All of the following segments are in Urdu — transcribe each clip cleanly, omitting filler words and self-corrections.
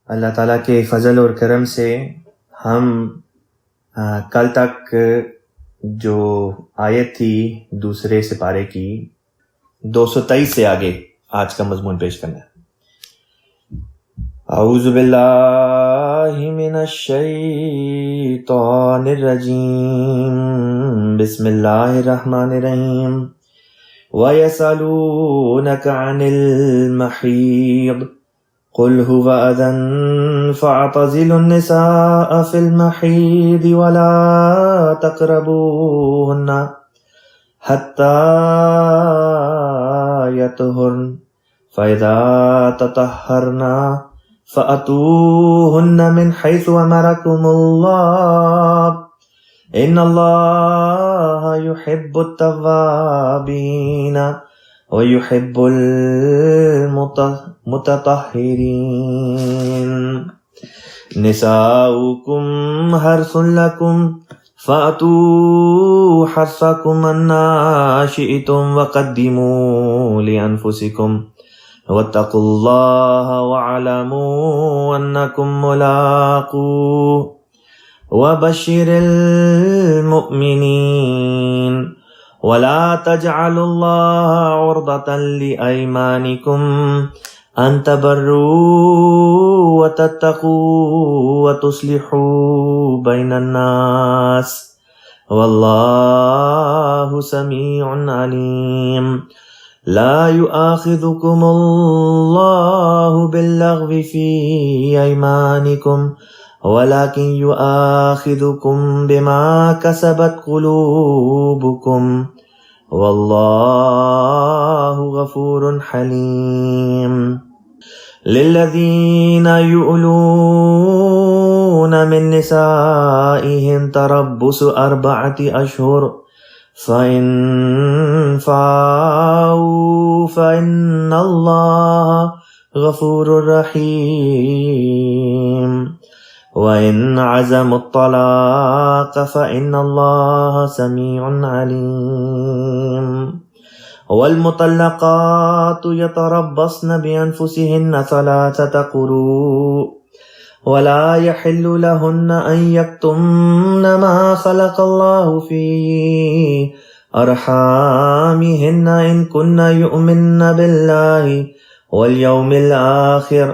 اللہ تعالیٰ کے فضل اور کرم سے ہم کل تک جو آیت تھی دوسرے سپارے کی 223 سے آگے آج کا مضمون پیش کرنا ہے۔ اعوذ باللہ من الشیطان الرجیم، بسم اللہ الرحمن الرحیم۔ وَيَسْأَلُونَكَ عَنِ الْمَحِيضِ قُلْ هُوَ أَذًى فَاعْتَزِلُوا النِّسَاءَ فِي الْمَحِيضِ وَلَا تَقْرَبُوهُنَّ حَتَّى يَطْهُرْنَ فَإِذَا تَطَهَّرْنَ فَأْتُوهُنَّ مِنْ حَيْثُ أَمَرَكُمُ اللَّهُ إِنَّ اللَّهَ يُحِبُّ التَّوَّابِينَ وَيُحِبُّ الْمُتَطَهِّرِينَ۔ نِسَاؤُكُمْ حَرْثٌ لَكُمْ فَأْتُوا حَرْثَكُمْ أَنَّىٰ شِئْتُمْ وَقَدِّمُوا لِأَنفُسِكُمْ وَاتَّقُوا اللَّهَ وَاعْلَمُوا أَنَّكُمْ مُلَاقُوهُ وَبَشِّرِ الْمُؤْمِنِينَ۔ وَلَا تَجْعَلُوا اللَّهَ عُرْضَةً لِأَيْمَانِكُمْ أَن تَبَرُّوا وَتَتَّقُوا وَتُصْلِحُوا بَيْنَ النَّاسِ وَاللَّهُ سَمِيعٌ عَلِيمٌ۔ لا يؤاخذكم الله باللغو في أيمانكم ولكن يؤاخذكم بما كسبت قلوبكم والله غفور حليم۔ للذين يؤلون من نسائهم تربص 4 أشهر فَإِن فَاءُوا فَإِنَّ اللَّهَ غَفُورٌ رَحِيمٌ۔ وَإِنْ عَزَمُوا الطَّلَاقَ فَإِنَّ اللَّهَ سَمِيعٌ عَلِيمٌ۔ وَالْمُطَلَّقَاتُ يَتَرَبَّصْنَ بِأَنفُسِهِنَّ 3 قُرُوءٍ ولا يحل لهن أن يكتمن ما خلق الله في أرحامهن إن كن يؤمن بالله واليوم الآخر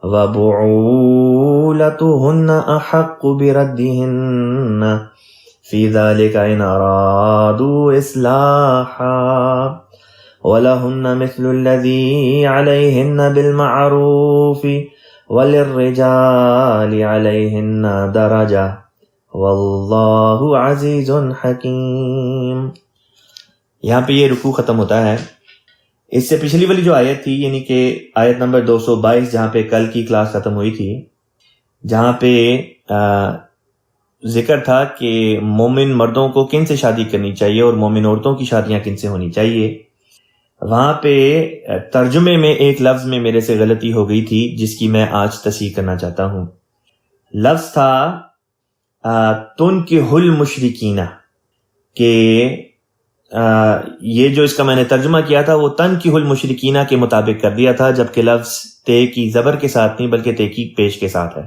وبعولتهن أحق بردهن في ذلك إن أرادوا إصلاحا ولهن مثل الذي عليهن بالمعروف وَلِلرِّجَالِ عَلَيْهِنَّ دَرَجَةٌ وَاللَّهُ عَزِيزٌ حَكِيمٌ۔ یہاں پہ یہ رکوع ختم ہوتا ہے۔ اس سے پچھلی والی جو آیت تھی یعنی کہ آیت نمبر 222 جہاں پہ کل کی کلاس ختم ہوئی تھی، جہاں پہ ذکر تھا کہ مومن مردوں کو کن سے شادی کرنی چاہیے اور مومن عورتوں کی شادیاں کن سے ہونی چاہیے، وہاں پہ ترجمے میں ایک لفظ میں میرے سے غلطی ہو گئی تھی جس کی میں آج تصحیح کرنا چاہتا ہوں۔ لفظ تھا تنکح المشرکین، کہ یہ جو اس کا میں نے ترجمہ کیا تھا وہ تنکح المشرکین کے مطابق کر دیا تھا، جبکہ لفظ تے کی زبر کے ساتھ نہیں بلکہ تے کی پیش کے ساتھ ہے۔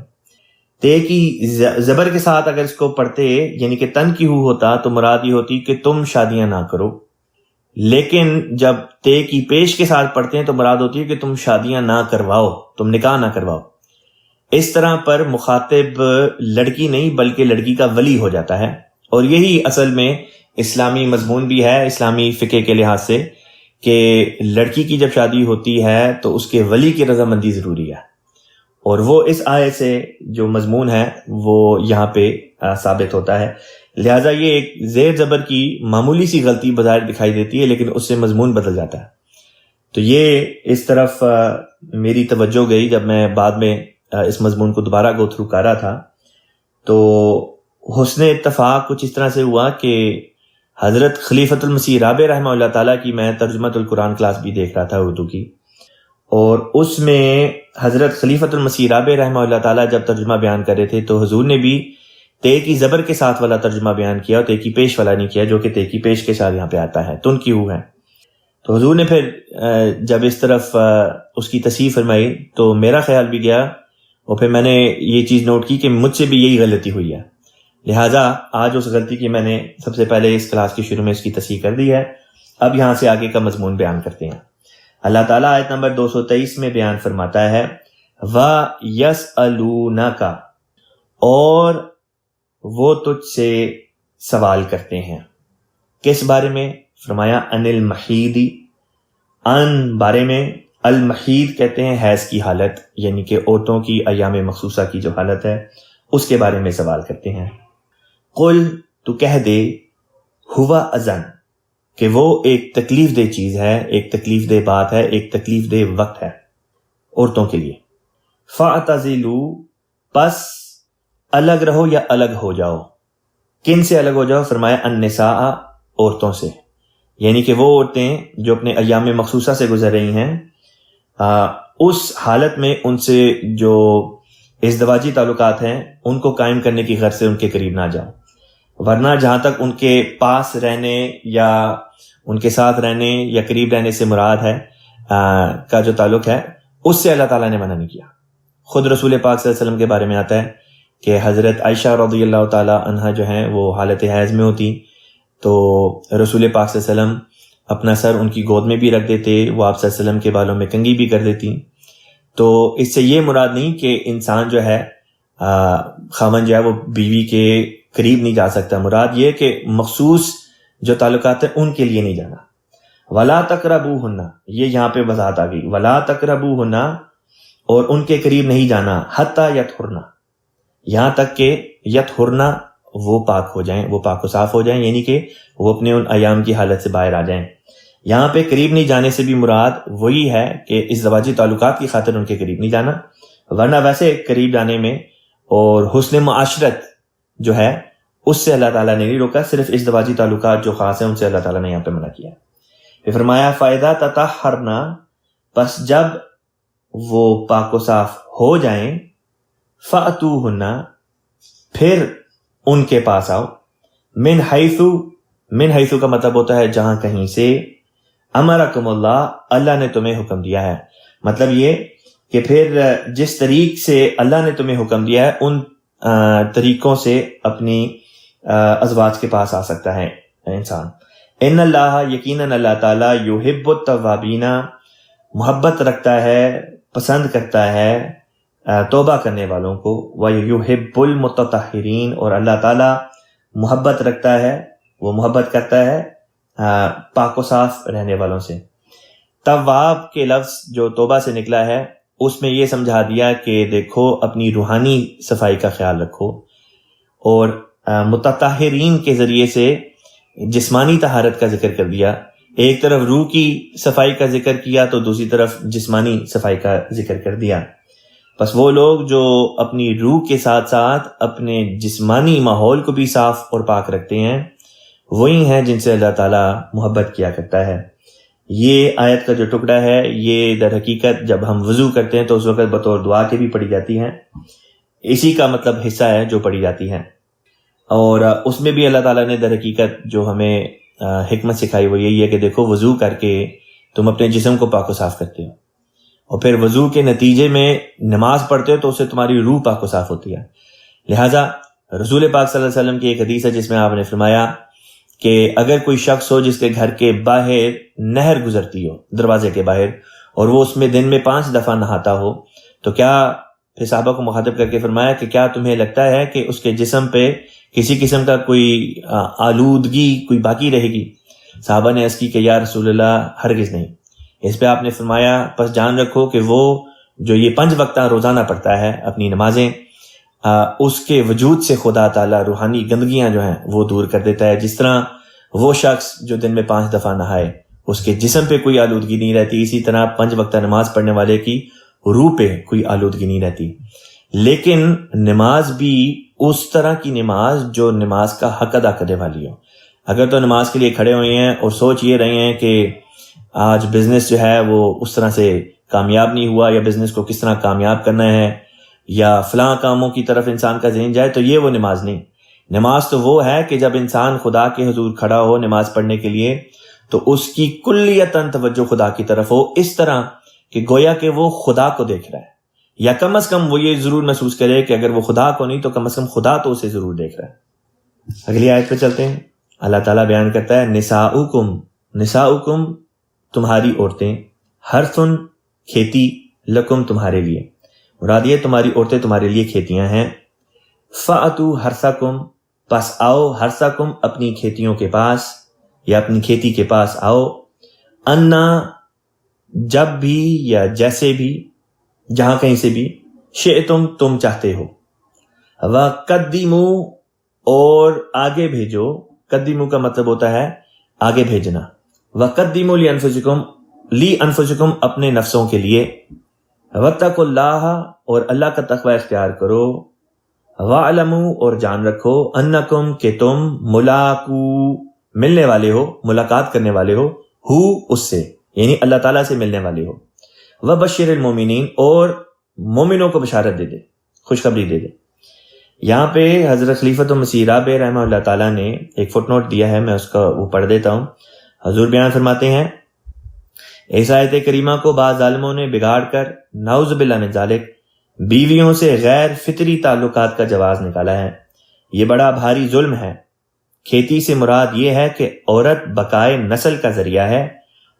تے کی زبر کے ساتھ اگر اس کو پڑھتے یعنی کہ تنکحو ہوتا تو مراد یہ ہوتی کہ تم شادیاں نہ کرو، لیکن جب تے کی پیش کے ساتھ پڑھتے ہیں تو مراد ہوتی ہے کہ تم شادیاں نہ کرواؤ، تم نکاح نہ کرواؤ۔ اس طرح پر مخاطب لڑکی نہیں بلکہ لڑکی کا ولی ہو جاتا ہے، اور یہی اصل میں اسلامی مضمون بھی ہے اسلامی فقہ کے لحاظ سے، کہ لڑکی کی جب شادی ہوتی ہے تو اس کے ولی کی رضامندی ضروری ہے، اور وہ اس آیت سے جو مضمون ہے وہ یہاں پہ ثابت ہوتا ہے۔ لہٰذا یہ ایک زیر زبر کی معمولی سی غلطی بظاہر دکھائی دیتی ہے لیکن اس سے مضمون بدل جاتا ہے۔ تو یہ اس طرف میری توجہ گئی جب میں بعد میں اس مضمون کو دوبارہ گو تھرو کر رہا تھا، تو حسن اتفاق کچھ اس طرح سے ہوا کہ حضرت خلیفۃ المسیح رابع رحمہ اللہ تعالیٰ کی میں ترجمۃ القرآن کلاس بھی دیکھ رہا تھا اردو کی، اور اس میں حضرت خلیفۃ المسیح رابع رحمہ اللہ تعالیٰ جب ترجمہ بیان کر رہے تھے تو حضور نے بھی تے کی زبر کے ساتھ والا ترجمہ بیان کیا اور تے کی پیش والا نہیں کیا، جو کہ تے کی پیش کے ساتھ یہاں پہ آتا ہے، تنکحو ہے۔ تو حضور نے پھر جب اس طرف اس کی تصحیح فرمائی تو میرا خیال بھی گیا اور پھر میں نے یہ چیز نوٹ کی کہ مجھ سے بھی یہی غلطی ہوئی ہے، لہٰذا آج اس غلطی کی میں نے سب سے پہلے اس کلاس کے شروع میں اس کی تصحیح کر دی ہے۔ اب یہاں سے آگے کا مضمون بیان کرتے ہیں۔ اللہ تعالیٰ آیت نمبر 223 میں بیان فرماتا ہے وَيَسْأَلُونَكَ، اور وہ تجھ سے سوال کرتے ہیں، کس بارے میں؟ فرمایا ان المحید، ان بارے میں، المحید کہتے ہیں حیض کی حالت، یعنی کہ عورتوں کی ایام مخصوصہ کی جو حالت ہے اس کے بارے میں سوال کرتے ہیں۔ قل، تو کہہ دے، ہوا اذن، کہ وہ ایک تکلیف دہ چیز ہے، ایک تکلیف دہ بات ہے، ایک تکلیف دہ وقت ہے عورتوں کے لیے۔ فاعتزلوا، پس الگ رہو یا الگ ہو جاؤ۔ کن سے الگ ہو جاؤ؟ فرمایا النساء، عورتوں سے، یعنی کہ وہ عورتیں جو اپنے ایام مخصوصہ سے گزر رہی ہیں، اس حالت میں ان سے جو ازدواجی تعلقات ہیں ان کو قائم کرنے کی غرض سے ان کے قریب نہ جاؤ، ورنہ جہاں تک ان کے پاس رہنے یا ان کے ساتھ رہنے یا قریب رہنے سے مراد ہے کا جو تعلق ہے اس سے اللہ تعالیٰ نے منع نہیں کیا۔ خود رسول پاک صلی اللہ علیہ وسلم کے بارے میں آتا ہے کہ حضرت عائشہ رضی اللہ تعالیٰ عنہا جو ہیں وہ حالت حیض میں ہوتی تو رسول پاک صلی اللہ علیہ وسلم اپنا سر ان کی گود میں بھی رکھ دیتے، وہ آپ صلی اللہ علیہ وسلم کے بالوں میں کنگھی بھی کر دیتی۔ تو اس سے یہ مراد نہیں کہ انسان جو ہے خاوند جو ہے وہ بیوی کے قریب نہیں جا سکتا، مراد یہ کہ مخصوص جو تعلقات ہیں ان کے لیے نہیں جانا۔ ولا تقربوہن، یہ یہاں پہ وضاحت آ گئی، ولا تقربوہن، اور ان کے قریب نہیں جانا، حتی یطہرن، یہاں تک کہ یطہرن، وہ پاک ہو جائیں، وہ پاک و صاف ہو جائیں، یعنی کہ وہ اپنے ان ایام کی حالت سے باہر آ جائیں۔ یہاں پہ قریب نہیں جانے سے بھی مراد وہی ہے کہ ازدواجی تعلقات کی خاطر ان کے قریب نہیں جانا، ورنہ ویسے قریب جانے میں اور حسن معاشرت جو ہے اس سے اللہ تعالیٰ نے نہیں روکا، صرف ازدواجی تعلقات جو خاص ہیں ان سے اللہ تعالیٰ نے یہاں پہ منع کیا۔ پھر فرمایا فَإِذَا تَطَهَّرْنَ، پس جب وہ پاک و صاف ہو جائیں، فَأْتُوهُنَّ، پھر ان کے پاس آؤ، من حیث کا مطلب ہوتا ہے جہاں کہیں سے، امرکم اللہ، اللہ نے تمہیں حکم دیا ہے، مطلب یہ کہ پھر جس طریق سے اللہ نے تمہیں حکم دیا ہے ان طریقوں سے اپنی ازواج کے پاس آ سکتا ہے انسان۔ ان اللہ، یقیناً اللہ تعالیٰ، یحب التوابین، محبت رکھتا ہے، پسند کرتا ہے توبہ کرنے والوں کو، وَيُحِبُّ الْمُتَطَہِّرِينَ، اور اللہ تعالیٰ محبت رکھتا ہے، وہ محبت کرتا ہے پاک و صاف رہنے والوں سے۔ تواب کے لفظ جو توبہ سے نکلا ہے اس میں یہ سمجھا دیا کہ دیکھو اپنی روحانی صفائی کا خیال رکھو، اور متطہرین کے ذریعے سے جسمانی طہارت کا ذکر کر دیا، ایک طرف روح کی صفائی کا ذکر کیا تو دوسری طرف جسمانی صفائی کا ذکر کر دیا۔ بس وہ لوگ جو اپنی روح کے ساتھ ساتھ اپنے جسمانی ماحول کو بھی صاف اور پاک رکھتے ہیں وہی ہیں جن سے اللہ تعالیٰ محبت کیا کرتا ہے۔ یہ آیت کا جو ٹکڑا ہے یہ در حقیقت جب ہم وضو کرتے ہیں تو اس وقت بطور دعا کے بھی پڑھی جاتی ہیں، اسی کا مطلب حصہ ہے جو پڑھی جاتی ہیں، اور اس میں بھی اللہ تعالیٰ نے در حقیقت جو ہمیں حکمت سکھائی وہ یہی ہے کہ دیکھو وضو کر کے تم اپنے جسم کو پاک و صاف کرتے ہو، اور پھر وضو کے نتیجے میں نماز پڑھتے ہو تو اس سے تمہاری روح پاک و صاف ہوتی ہے۔ لہٰذا رسول پاک صلی اللہ علیہ وسلم کی ایک حدیث ہے جس میں آپ نے فرمایا کہ اگر کوئی شخص ہو جس کے گھر کے باہر نہر گزرتی ہو، دروازے کے باہر، اور وہ اس میں دن میں 5 دفعہ نہاتا ہو، تو کیا، پھر صحابہ کو مخاطب کر کے فرمایا کہ کیا تمہیں لگتا ہے کہ اس کے جسم پہ کسی قسم کا کوئی آلودگی کوئی باقی رہے گی؟ صحابہ نے عرض کی کہ یا رسول اللہ ہرگز نہیں۔ اس پہ آپ نے فرمایا پس جان رکھو کہ وہ جو یہ 5 وقتہ روزانہ پڑھتا ہے اپنی نمازیں، اس کے وجود سے خدا تعالیٰ روحانی گندگیاں جو ہیں وہ دور کر دیتا ہے، جس طرح وہ شخص جو دن میں 5 دفعہ نہائے اس کے جسم پہ کوئی آلودگی نہیں رہتی، اسی طرح 5 وقتہ نماز پڑھنے والے کی روح پہ کوئی آلودگی نہیں رہتی۔ لیکن نماز بھی اس طرح کی نماز جو نماز کا حق ادا کرنے والی ہو۔ اگر تو نماز کے لیے کھڑے ہوئے ہیں اور سوچ یہ رہے ہیں کہ آج بزنس جو ہے وہ اس طرح سے کامیاب نہیں ہوا، یا بزنس کو کس طرح کامیاب کرنا ہے، یا فلاں کاموں کی طرف انسان کا ذہن جائے، تو یہ وہ نماز نہیں۔ نماز تو وہ ہے کہ جب انسان خدا کے حضور کھڑا ہو نماز پڑھنے کے لیے تو اس کی کلیتاً توجہ خدا کی طرف ہو، اس طرح کہ گویا کہ وہ خدا کو دیکھ رہا ہے، یا کم از کم وہ یہ ضرور محسوس کرے کہ اگر وہ خدا کو نہیں تو کم از کم خدا تو اسے ضرور دیکھ رہا ہے۔ اگلی آیت پہ چلتے ہیں۔ اللہ تعالیٰ بیان کرتا ہے نساؤکم تمہاری عورتیں، حرثن کھیتی، لکم تمہارے لیے، مراد یہ تمہاری عورتیں تمہارے لیے کھیتیاں ہیں۔ فَأْتُوا حَرْثَکُم پس آؤ حرثکم اپنی کھیتیوں کے پاس یا اپنی کھیتی کے پاس آؤ، انا جب بھی یا جیسے بھی، جہاں کہیں سے بھی، شئتم تم چاہتے ہو، وَقَدِّمُوا اور آگے بھیجو، قدموا کا مطلب ہوتا ہے آگے بھیجنا، وَقَدِّمُوا لِأَنفُسِکُم اپنے نفسوں کے لیے، وَاتَّقُوا اللَّهَ اور اللہ کا تقوی اختیار کرو، وَاعْلَمُوا اور جان رکھو، انکم کہ تم ملاقو ملنے والے ہو، ملاقات کرنے والے ہو اس سے، یعنی اللہ تعالیٰ سے ملنے والے ہو، وَبَشِّرِ الْمُؤْمِنِينَ اور مومنوں کو بشارت دے دے، خوشخبری دے دے۔ یہاں پہ حضرت خلیفۃ المسیح رابع رحمہ اللہ تعالیٰ نے ایک فٹ نوٹ دیا ہے، میں اس کا وہ پڑھ دیتا ہوں۔ حضور بیان فرماتے ہیں، اس آیت کریمہ کو بعض ظالموں نے بگاڑ کر نعوذ باللہ من ذالک بیویوں سے غیر فطری تعلقات کا جواز نکالا ہے، یہ بڑا بھاری ظلم ہے۔ کھیتی سے مراد یہ ہے کہ عورت بقائے نسل کا ذریعہ ہے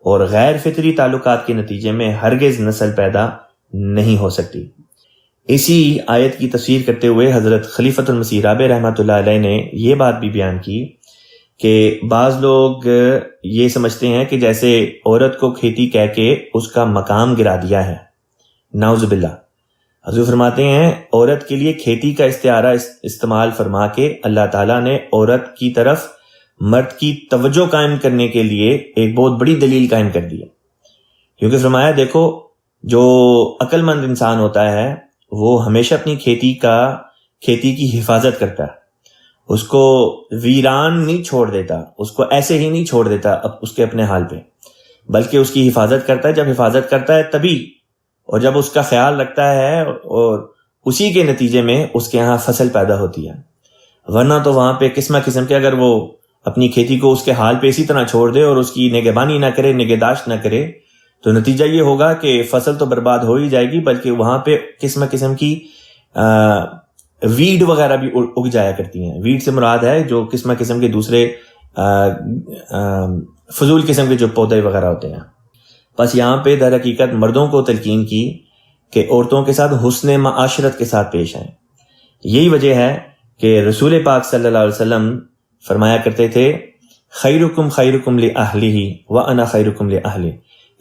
اور غیر فطری تعلقات کے نتیجے میں ہرگز نسل پیدا نہیں ہو سکتی۔ اسی آیت کی تفسیر کرتے ہوئے حضرت خلیفۃ المسیح رابع رحمۃ اللہ علیہ نے یہ بات بھی بیان کی کہ بعض لوگ یہ سمجھتے ہیں کہ جیسے عورت کو کھیتی کہہ کے اس کا مقام گرا دیا ہے، نعوذ باللہ۔ حضور فرماتے ہیں عورت کے لیے کھیتی کا استعارہ استعمال فرما کے اللہ تعالیٰ نے عورت کی طرف مرد کی توجہ قائم کرنے کے لیے ایک بہت بڑی دلیل قائم کر دی ہے، کیونکہ فرمایا دیکھو جو عقل مند انسان ہوتا ہے وہ ہمیشہ اپنی کھیتی کی حفاظت کرتا ہے، اس کو ویران نہیں چھوڑ دیتا، اس کو ایسے ہی نہیں چھوڑ دیتا اس کے اپنے حال پہ، بلکہ اس کی حفاظت کرتا ہے۔ جب حفاظت کرتا ہے تبھی، اور جب اس کا خیال رکھتا ہے اور اسی کے نتیجے میں اس کے ہاں فصل پیدا ہوتی ہے، ورنہ تو وہاں پہ قسم کے اگر وہ اپنی کھیتی کو اس کے حال پہ اسی طرح چھوڑ دے اور اس کی نگہبانی نہ کرے، نگہداشت نہ کرے، تو نتیجہ یہ ہوگا کہ فصل تو برباد ہو ہی جائے گی، بلکہ وہاں پہ قسم کی ویڈ وغیرہ بھی اگ جایا کرتی ہیں۔ ویڈ سے مراد ہے جو قسم کے دوسرے فضول قسم کے جو پودے وغیرہ ہوتے ہیں۔ بس یہاں پہ در حقیقت مردوں کو تلقین کی کہ عورتوں کے ساتھ حسن معاشرت کے ساتھ پیش آئیں۔ یہی وجہ ہے کہ رسول پاک صلی اللہ علیہ وسلم فرمایا کرتے تھے، خیرکم خیرکم لأہلہ وانا خیرکم لأہلی،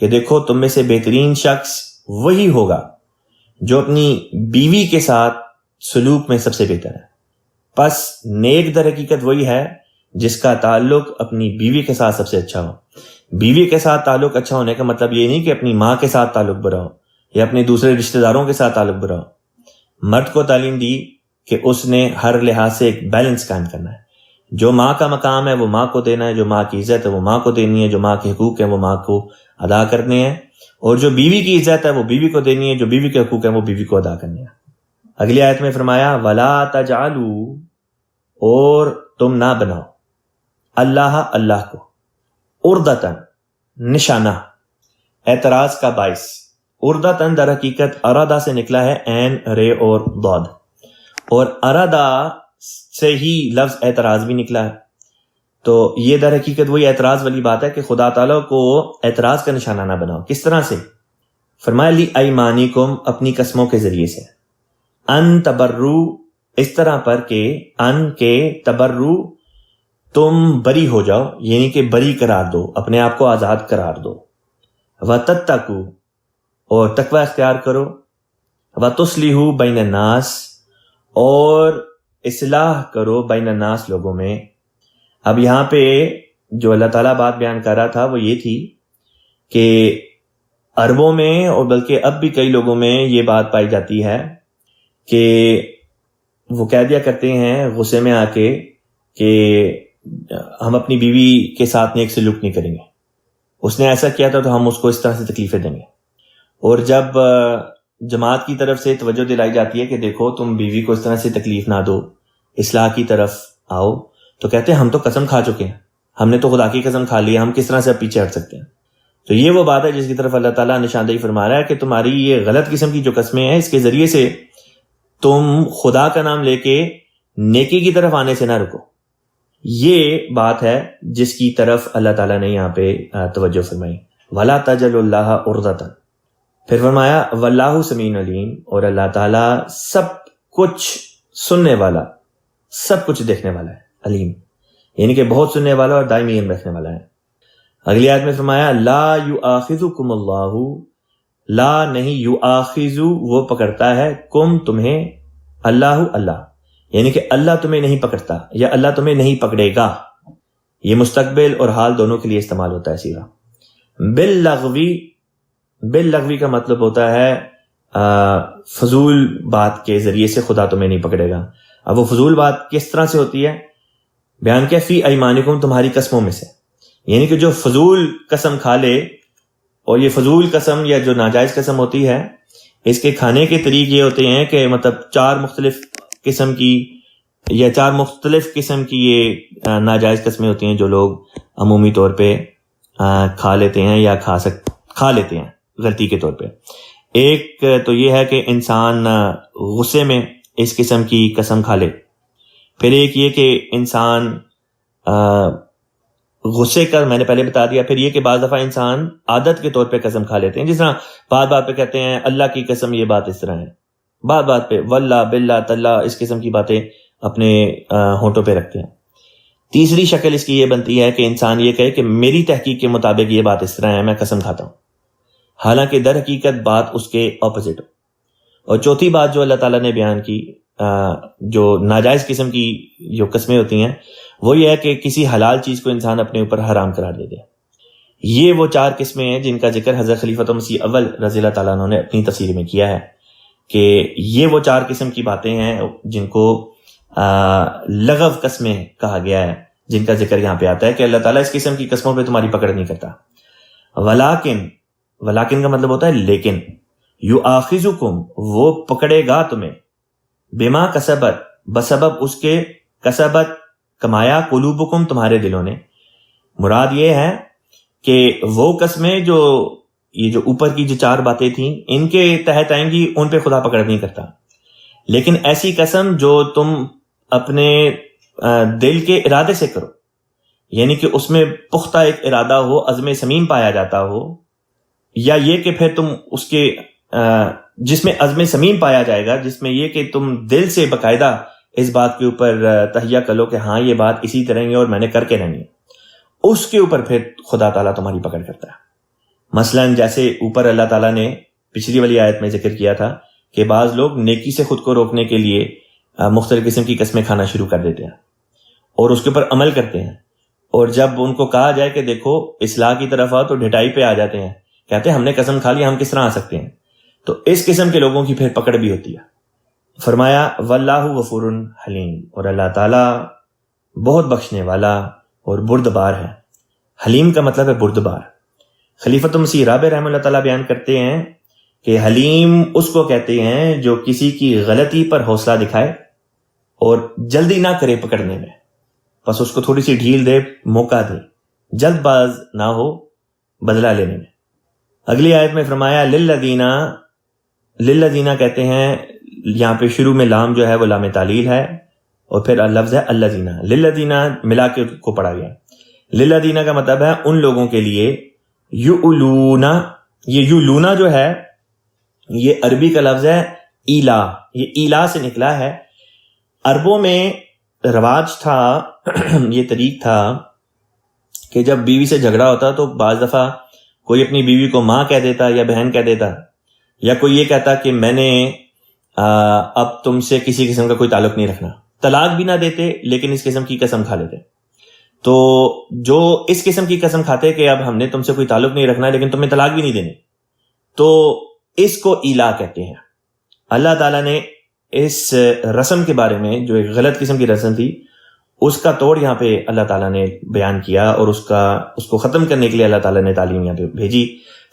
کہ دیکھو تم میں سے بہترین شخص وہی ہوگا جو اپنی بیوی کے ساتھ سلوک میں سب سے بہتر ہے۔ پس نیک در حقیقت وہی ہے جس کا تعلق اپنی بیوی کے ساتھ سب سے اچھا ہو۔ بیوی کے ساتھ تعلق اچھا ہونے کا مطلب یہ نہیں کہ اپنی ماں کے ساتھ تعلق برا ہو یا اپنے دوسرے رشتہ داروں کے ساتھ تعلق برا ہو۔ مرد کو تعلیم دی کہ اس نے ہر لحاظ سے ایک بیلنس قائم کرنا ہے، جو ماں کا مقام ہے وہ ماں کو دینا ہے، جو ماں کی عزت ہے وہ ماں کو دینی ہے، جو ماں کے حقوق ہیں وہ ماں کو ادا کرنے ہیں، اور جو بیوی کی عزت ہے وہ بیوی کو دینی ہے، جو بیوی کے حقوق ہیں وہ بیوی کو ادا کرنے ہیں۔ اگلی آیت میں فرمایا وَلَا تَجْعَلُوا اور تم نہ بناؤ اللہ کو عُرْضَةً نشانہ، اعتراض کا باعث۔ عُرْضَةً در حقیقت ارادہ سے نکلا ہے، عین رے اور ضاد، اور ارادہ سے ہی لفظ اعتراض بھی نکلا ہے، تو یہ در حقیقت وہی اعتراض والی بات ہے کہ خدا تعالیٰ کو اعتراض کا نشانہ نہ بناؤ۔ کس طرح سے؟ فرمایا لِأَیْمَانِکُم اپنی قسموں کے ذریعے سے، ان تبرو اس طرح پر کہ ان کے تبرو تم بری ہو جاؤ، یعنی کہ بری قرار دو، اپنے آپ کو آزاد قرار دو، وَتَتَّقُوا اور تقوی اختیار کرو، وَتُصْلِحُوا بَيْنَ النَّاسِ اور اصلاح کرو بین الناس لوگوں میں۔ اب یہاں پہ جو اللہ تعالیٰ بات بیان کر رہا تھا وہ یہ تھی کہ عربوں میں اور بلکہ اب بھی کئی لوگوں میں یہ بات پائی جاتی ہے کہ وہ کہہ دیا کرتے ہیں غصے میں آ کے کہ ہم اپنی بیوی کے ساتھ نیک سلوک نہیں کریں گے، اس نے ایسا کیا تھا تو ہم اس کو اس طرح سے تکلیفیں دیں گے۔ اور جب جماعت کی طرف سے توجہ دلائی جاتی ہے کہ دیکھو تم بیوی کو اس طرح سے تکلیف نہ دو، اصلاح کی طرف آؤ، تو کہتے ہیں ہم تو قسم کھا چکے ہیں، ہم نے تو خدا کی قسم کھا لی ہے، ہم کس طرح سے اب پیچھے ہٹ سکتے ہیں۔ تو یہ وہ بات ہے جس کی طرف اللہ تعالیٰ نشاندہی فرما رہا ہے کہ تمہاری یہ غلط قسم کی جو قسمیں ہیں اس کے ذریعے سے تم خدا کا نام لے کے نیکی کی طرف آنے سے نہ رکو. یہ بات ہے جس کی طرف اللہ تعالیٰ نے یہاں پہ توجہ فرمائی. وَلَا تَجْعَلُوا اللَّهَ عُرْضَةً. پھر فرمایا واللہ سمیع علیم، اور اللہ تعالیٰ سب کچھ سننے والا، سب کچھ دیکھنے والا ہے. علیم یعنی کہ بہت سننے والا اور دائمی علم رکھنے والا ہے. اگلی آیت میں فرمایا لا یؤاخذکم اللہ، لا نہیں، یؤاخذ وہ پکڑتا ہے، کم تمہیں، اللہ اللہ یعنی کہ اللہ تمہیں نہیں پکڑتا یا اللہ تمہیں نہیں پکڑے گا. یہ مستقبل اور حال دونوں کے لیے استعمال ہوتا ہے سیغہ. باللغوی کا مطلب ہوتا ہے فضول بات کے ذریعے سے خدا تمہیں نہیں پکڑے گا. اب وہ فضول بات کس طرح سے ہوتی ہے؟ بیان کیا فی ایمانکم، تمہاری قسموں میں سے، یعنی کہ جو فضول قسم کھا لے، اور یہ فضول قسم یا جو ناجائز قسم ہوتی ہے اس کے کھانے کے طریقے یہ ہوتے ہیں کہ مطلب چار مختلف قسم کی یہ ناجائز قسمیں ہوتی ہیں جو لوگ عمومی طور پہ کھا لیتے ہیں یا کھا لیتے ہیں غلطی کے طور پہ. ایک تو یہ ہے کہ انسان غصے میں اس قسم کی قسم کھا لے. پھر ایک یہ کہ انسان غصے کا میں نے پہلے بتا دیا. پھر یہ کہ بعض دفعہ انسان عادت کے طور پہ قسم کھا لیتے ہیں، جس طرح بات بات پہ کہتے ہیں اللہ کی قسم یہ بات اس طرح ہے، بات بات پہ واللہ باللہ تاللہ اس قسم کی باتیں اپنے ہونٹوں پہ رکھتے ہیں. تیسری شکل اس کی یہ بنتی ہے کہ انسان یہ کہے کہ میری تحقیق کے مطابق یہ بات اس طرح ہے، میں قسم کھاتا ہوں، حالانکہ در حقیقت بات اس کے اپوزٹ ہو. اور چوتھی بات جو اللہ تعالیٰ نے بیان کی جو ناجائز قسم کی جو قسمیں ہوتی ہیں وہ یہ ہے کہ کسی حلال چیز کو انسان اپنے اوپر حرام قرار دے دے. یہ وہ چار قسمیں ہیں جن کا ذکر حضرت خلیفۃ مسیح اول رضی اللہ تعالیٰ عنہ نے اپنی تفسیر میں کیا ہے کہ یہ وہ چار قسم کی باتیں ہیں جن کو لغو قسمیں کہا گیا ہے، جن کا ذکر یہاں پہ آتا ہے کہ اللہ تعالیٰ اس قسم کی قسموں پہ تمہاری پکڑ نہیں کرتا. ولیکن کا مطلب ہوتا ہے لیکن، یؤاخذکم وہ پکڑے گا تمہیں، بما کسبت بسبب اس کے، کسبت کمایا، قلوبکم تمہارے دلوں نے. مراد یہ ہے کہ وہ قسمیں جو یہ جو اوپر کی جو چار باتیں تھیں ان کے تحت آئیں گی، ان پہ خدا پکڑ نہیں کرتا. لیکن ایسی قسم جو تم اپنے دل کے ارادے سے کرو، یعنی کہ اس میں پختہ ایک ارادہ ہو، عزم صمیم پایا جاتا ہو، یا یہ کہ پھر تم اس کے جس میں عزم صمیم پایا جائے گا، جس میں یہ کہ تم دل سے باقاعدہ اس بات کے اوپر تہیہ کر لو کہ ہاں یہ بات اسی طرح ہے اور میں نے کر کے رہنی ہے، اس کے اوپر پھر خدا تعالیٰ تمہاری پکڑ کرتا ہے. مثلا جیسے اوپر اللہ تعالیٰ نے پچھلی والی آیت میں ذکر کیا تھا کہ بعض لوگ نیکی سے خود کو روکنے کے لیے مختلف قسم کی قسمیں کھانا شروع کر دیتے ہیں اور اس کے اوپر عمل کرتے ہیں، اور جب ان کو کہا جائے کہ دیکھو اصلاح کی طرف آؤ تو ڈھٹائی پہ آ جاتے ہیں، کہتے ہیں ہم نے قسم کھا لی، ہم کس طرح آ سکتے ہیں. تو اس قسم کے لوگوں کی پھر پکڑ بھی ہوتی ہے. فرمایا واللہ غفور حلیم، اور اللہ تعالیٰ بہت بخشنے والا اور بردبار ہے. حلیم کا مطلب ہے بردبار. خلیفۃ مسیح رابع رحمہ اللہ تعالیٰ بیان کرتے ہیں کہ حلیم اس کو کہتے ہیں جو کسی کی غلطی پر حوصلہ دکھائے اور جلدی نہ کرے پکڑنے میں، بس اس کو تھوڑی سی ڈھیل دے، موقع دے، جلد باز نہ ہو بدلہ لینے میں. اگلی آیت میں فرمایا للذین کہتے ہیں، یہاں پہ شروع میں لام جو ہے وہ لام تعلیل ہے اور پھر لفظ ہے الذین، للذین ملا کے کو پڑھا گیا. للذین کا مطلب ہے ان لوگوں کے لیے، یؤلونا، یہ یؤلونا جو ہے یہ عربی کا لفظ ہے ایلا، یہ ایلا سے نکلا ہے. عربوں میں رواج تھا، یہ طریق تھا کہ جب بیوی سے جھگڑا ہوتا تو بعض دفعہ کوئی اپنی بیوی کو ماں کہہ دیتا یا بہن کہہ دیتا، یا کوئی یہ کہتا کہ میں نے اب تم سے کسی قسم کا کوئی تعلق نہیں رکھنا. طلاق بھی نہ دیتے لیکن اس قسم کی قسم کھا لیتے. تو جو اس قسم کی قسم کھاتے کہ اب ہم نے تم سے کوئی تعلق نہیں رکھنا لیکن تمہیں طلاق بھی نہیں دینے، تو اس کو ایلا کہتے ہیں. اللہ تعالیٰ نے اس رسم کے بارے میں جو ایک غلط قسم کی رسم تھی اس کا توڑ یہاں پہ اللہ تعالیٰ نے بیان کیا، اور اس کو ختم کرنے کے لیے اللہ تعالیٰ نے تعلیم یہاں پہ بھیجی.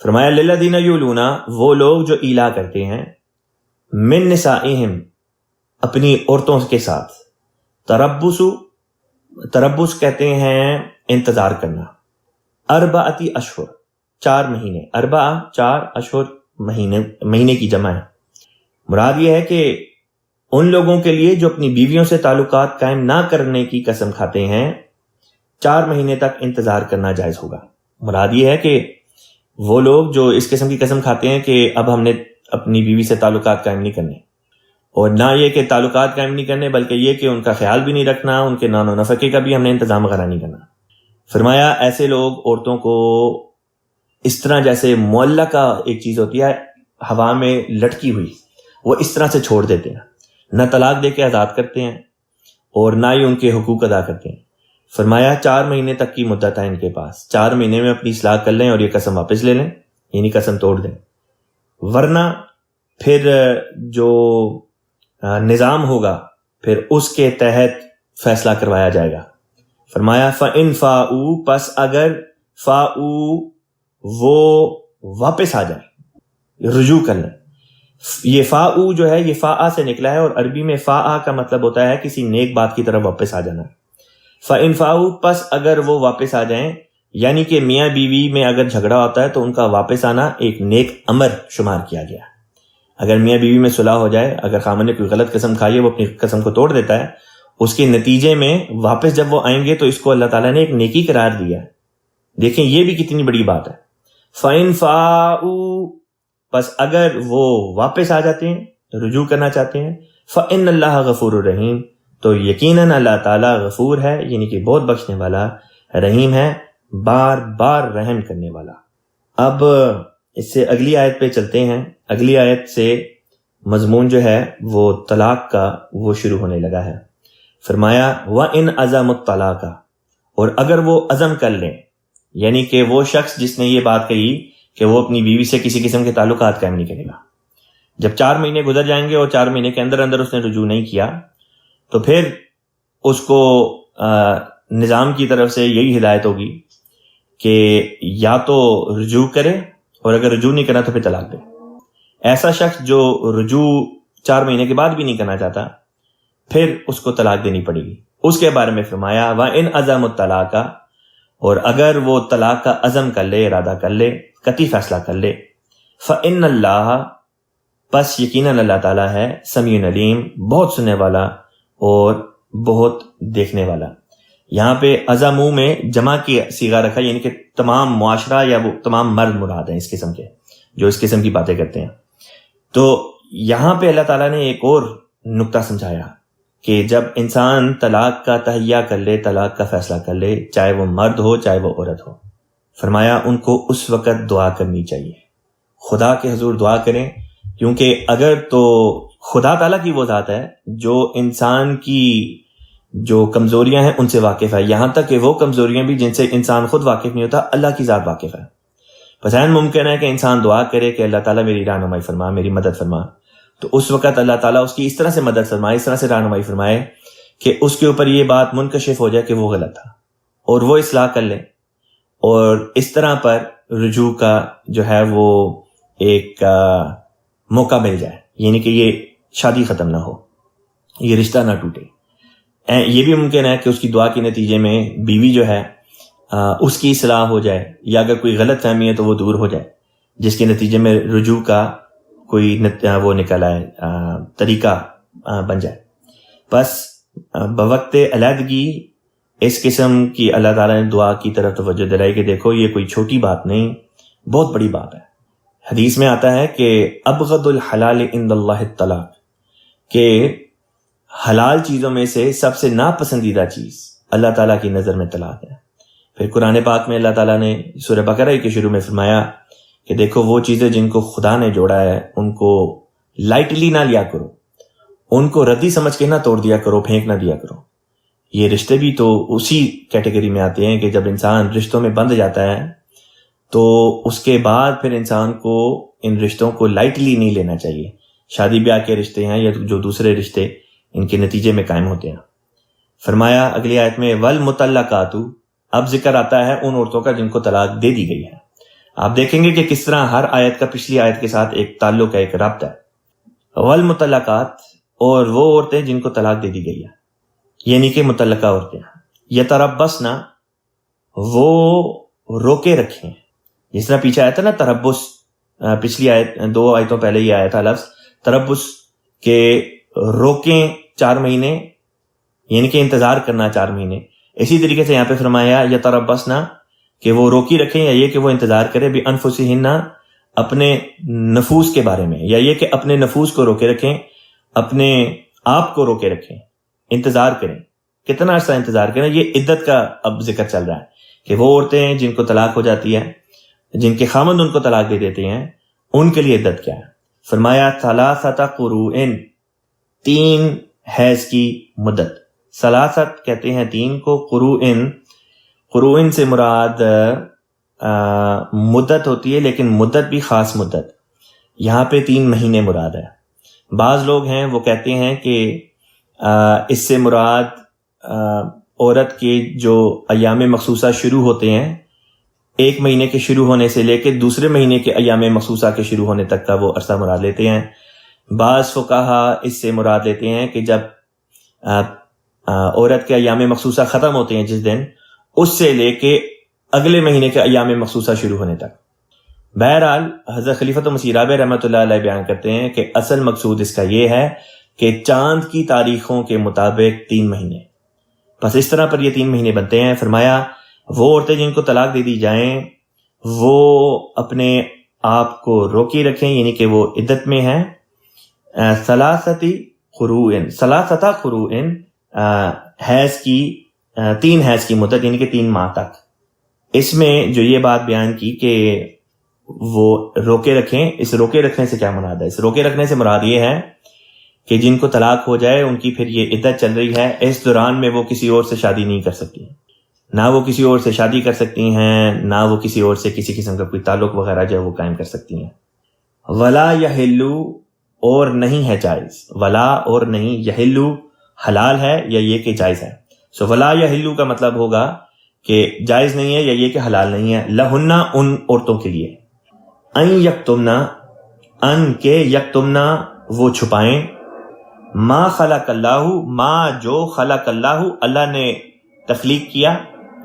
فرمایا للذین یؤلونا، وہ لوگ جو ایلا کرتے ہیں، من نسائہم، اپنی عورتوں کے ساتھ، تربص کہتے ہیں انتظار کرنا، 4 اشہر، 4 مہینے، اربع 4 اشہر مہینے کی جمع ہے۔ مراد یہ ہے کہ ان لوگوں کے لیے جو اپنی بیویوں سے تعلقات قائم نہ کرنے کی قسم کھاتے ہیں 4 مہینے تک انتظار کرنا جائز ہوگا۔ مراد یہ ہے کہ وہ لوگ جو اس قسم کی قسم کھاتے ہیں کہ اب ہم نے اپنی بیوی سے تعلقات قائم نہیں کرنے، اور نہ یہ کہ تعلقات قائم نہیں کرنے بلکہ یہ کہ ان کا خیال بھی نہیں رکھنا، ان کے نان و نفقے کا بھی ہم نے انتظام وغیرہ نہیں کرنا۔ فرمایا ایسے لوگ عورتوں کو اس طرح جیسے معلقہ ایک چیز ہوتی ہے ہوا میں لٹکی ہوئی، وہ اس طرح سے چھوڑ دیتے ہیں، نہ طلاق دے کے آزاد کرتے ہیں اور نہ ہی ان کے حقوق ادا کرتے ہیں۔ فرمایا 4 مہینے تک کی مدت ہے ان کے پاس، 4 مہینے میں اپنی اصلاح کر لیں اور یہ قسم واپس لے لیں، یعنی قسم توڑ دیں، ورنہ پھر جو نظام ہوگا پھر اس کے تحت فیصلہ کروایا جائے گا۔ فرمایا فَإِن فَاءُوا، پس اگر فَاءُوا وہ واپس آ جائیں، رجوع کر لیں۔ یہ فَاءُوا جو ہے یہ فَاء سے نکلا ہے، اور عربی میں فَاء کا مطلب ہوتا ہے کسی نیک بات کی طرف واپس آ جانا۔ فَإِن فَاءُوا، پس اگر وہ واپس آ جائیں، یعنی کہ میاں بیوی میں اگر جھگڑا ہوتا ہے تو ان کا واپس آنا ایک نیک امر شمار کیا گیا۔ اگر میاں بیوی میں صلح ہو جائے، اگر خامن نے کوئی غلط قسم کھائی ہے وہ اپنی قسم کو توڑ دیتا ہے، اس کے نتیجے میں واپس جب وہ آئیں گے تو اس کو اللہ تعالیٰ نے ایک نیکی قرار دیا ہے۔ دیکھیں یہ بھی کتنی بڑی بات ہے۔ فَإِن فَاءُوا، پس اگر وہ واپس آ جاتے ہیں، رجوع کرنا چاہتے ہیں، فَإِنَّ اللَّهَ غَفُورٌ رَحِيمٌ، تو یقیناً اللہ تعالیٰ غفور ہے، یعنی کہ بہت بخشنے والا، رحیم ہے، بار بار رحم کرنے والا۔ اب اس سے اگلی آیت پہ چلتے ہیں۔ اگلی آیت سے مضمون جو ہے وہ طلاق کا وہ شروع ہونے لگا ہے۔ فرمایا وَإِنْ عَزَمُوا الطَّلَاقَ، اور اگر وہ عزم کر لیں، یعنی کہ وہ شخص جس نے یہ بات کہی کہ وہ اپنی بیوی سے کسی قسم کے تعلقات قائم نہیں کرے گا، جب 4 مہینے گزر جائیں گے اور 4 مہینے کے اندر اندر اس نے رجوع نہیں کیا تو پھر اس کو نظام کی طرف سے یہی ہدایت ہوگی کہ یا تو رجوع کرے، اور اگر رجوع نہیں کرنا تو پھر طلاق دے۔ ایسا شخص جو رجوع 4 مہینے کے بعد بھی نہیں کرنا چاہتا پھر اس کو طلاق دینی پڑے گی۔ اس کے بارے میں فرمایا وَإِنْ عَزَمُوا الطَّلَاقَ، اور اگر وہ طلاق کا عزم کر لے، ارادہ کر لے، قطعی فیصلہ کر لے، فَإِنَّ اللَّهَ، پس یقیناً اللہ تعالیٰ ہے، سمیع علیم، بہت سننے والا اور بہت دیکھنے والا۔ یہاں پہ عزمو میں جمع کی صیغہ رکھا، یعنی کہ تمام معاشرہ یا وہ تمام مرد مراد ہیں اس قسم کے جو اس قسم کی باتیں کرتے ہیں۔ تو یہاں پہ اللہ تعالیٰ نے ایک اور نقطہ سمجھایا کہ جب انسان طلاق کا تہیہ کر لے، طلاق کا فیصلہ کر لے، چاہے وہ مرد ہو چاہے وہ عورت ہو، فرمایا ان کو اس وقت دعا کرنی چاہیے، خدا کے حضور دعا کریں، کیونکہ اگر تو خدا تعالیٰ کی وہ ذات ہے جو انسان کی جو کمزوریاں ہیں ان سے واقف ہے، یہاں تک کہ وہ کمزوریاں بھی جن سے انسان خود واقف نہیں ہوتا اللہ کی ذات واقف ہے۔ بس این ممکن ہے کہ انسان دعا کرے کہ اللہ تعالیٰ میری رہنمائی فرما، میری مدد فرما، تو اس وقت اللہ تعالیٰ اس کی اس طرح سے مدد فرمائے، اس طرح سے رہنمائی فرمائے کہ اس کے اوپر یہ بات منکشف ہو جائے کہ وہ غلط تھا اور وہ اصلاح کر لے، اور اس طرح پر رجوع کا جو ہے وہ ایک موقع مل جائے، یعنی کہ یہ شادی ختم نہ ہو، یہ رشتہ نہ ٹوٹے۔ یہ بھی ممکن ہے کہ اس کی دعا کے نتیجے میں بیوی جو ہے اس کی اصلاح ہو جائے، یا اگر کوئی غلط فہمی ہے تو وہ دور ہو جائے، جس کے نتیجے میں رجوع کا کوئی وہ نکل آئے، طریقہ بن جائے۔ بس بوقت علیحدگی اس قسم کی اللہ تعالیٰ نے دعا کی طرف توجہ دلائی کہ دیکھو یہ کوئی چھوٹی بات نہیں، بہت بڑی بات ہے۔ حدیث میں آتا ہے کہ ابغض الحلال عند اللہ الطلاق، کہ حلال چیزوں میں سے سب سے ناپسندیدہ چیز اللہ تعالیٰ کی نظر میں طلاق ہے۔ پھر قرآن پاک میں اللہ تعالیٰ نے سورہ بقرہ کے شروع میں فرمایا کہ دیکھو وہ چیزیں جن کو خدا نے جوڑا ہے ان کو لائٹلی نہ لیا کرو، ان کو ردی سمجھ کے نہ توڑ دیا کرو، پھینک نہ دیا کرو۔ یہ رشتے بھی تو اسی کیٹیگری میں آتے ہیں کہ جب انسان رشتوں میں بندھ جاتا ہے تو اس کے بعد پھر انسان کو ان رشتوں کو لائٹلی نہیں لینا چاہیے۔ شادی بیاہ کے رشتے ہیں یا جو دوسرے رشتے ان کے نتیجے میں قائم ہوتے ہیں۔ فرمایا اگلی آیت میں والمطلقات، اب ذکر آتا ہے ان عورتوں کا جن کو طلاق دے دی گئی ہے۔ آپ دیکھیں گے کہ کس طرح ہر آیت کا پچھلی آیت کے ساتھ ایک تعلق ہے، ایک ربط ہے۔ والمطلقات، اور وہ عورتیں جن کو طلاق دے دی گئی ہے، یعنی کہ مطلقہ عورتیں، یتربصن، وہ روکے رکھیں، جس طرح پیچھے آیا تھا نا تربص، پچھلی آیت 2 آیتوں پہلے ہی آیا تھا لفظ تربص کہ روکیں 4 مہینے، یعنی کہ انتظار کرنا 4 مہینے. اسی طریقے سے یہاں پہ فرمایا یتربصنا کہ وہ روکی رکھیں، یا یہ کہ وہ انتظار کرے بانفسہن اپنے نفوس کے بارے میں، یا یہ کہ اپنے نفوس کو روکے رکھیں، اپنے آپ کو روکے رکھیں، انتظار کریں. کتنا عرصہ انتظار کریں؟ یہ عدت کا اب ذکر چل رہا ہے کہ وہ عورتیں جن کو طلاق ہو جاتی ہے، جن کے خامند ان کو طلاق دے دیتے ہیں، ان کے لیے عدت کیا ہے؟ فرمایا ثلاثۃ قروء، 3 حیض کی مدت. ثلاثت کہتے ہیں 3 کو، قروء سے مراد مدت ہوتی ہے، لیکن مدت بھی خاص مدت. یہاں پہ 3 مہینے مراد ہے. بعض لوگ ہیں وہ کہتے ہیں کہ اس سے مراد عورت کے جو ایام مخصوصہ شروع ہوتے ہیں، 1 مہینے کے شروع ہونے سے لے کے دوسرے مہینے کے ایام مخصوصہ کے شروع ہونے تک کا وہ عرصہ مراد لیتے ہیں. بعض فقہا اس سے مراد لیتے ہیں کہ جب عورت کے ایام مخصوصہ ختم ہوتے ہیں جس دن، اس سے لے کے اگلے مہینے کے ایام مخصوصہ شروع ہونے تک. بہرحال حضرت خلیفۃ مسیح رابع رحمۃ اللہ علیہ بیان کرتے ہیں کہ اصل مقصود اس کا یہ ہے کہ چاند کی تاریخوں کے مطابق 3 مہینے. بس اس طرح پر یہ 3 مہینے بنتے ہیں. فرمایا وہ عورتیں جن کو طلاق دے دی جائیں وہ اپنے آپ کو روکی رکھیں، یعنی کہ وہ عدت میں ہیں. ثلاثۃ قروء حیض کی 3 حیض کی مدت، یعنی کہ 3 ماہ تک. اس میں جو یہ بات بیان کی کہ وہ روکے رکھیں، اس روکے رکھنے سے کیا مراد ہے؟ اس روکے رکھنے سے مراد یہ ہے کہ جن کو طلاق ہو جائے ان کی پھر یہ عدت چل رہی ہے، اس دوران میں وہ کسی اور سے شادی نہیں کر سکتی، نہ وہ کسی اور سے شادی کر سکتی ہیں، نہ وہ کسی اور سے کسی قسم کا کوئی تعلق وغیرہ جو ہے وہ قائم کر سکتی ہیں. ولا یحلو، اور نہیں ہے جائز، ولا اور نہیں، یحلو حلال ہے یا یہ کہ جائز ہے. سو ولا یحلو کا مطلب ہوگا کہ جائز نہیں ہے یا یہ کہ حلال نہیں ہے. لہن، ان عورتوں کے لیے، ان یکتمنا، ان کے یکتمنا وہ چھپائیں، ما خلق اللہ، ما جو خلق اللہ اللہ نے تخلیق کیا،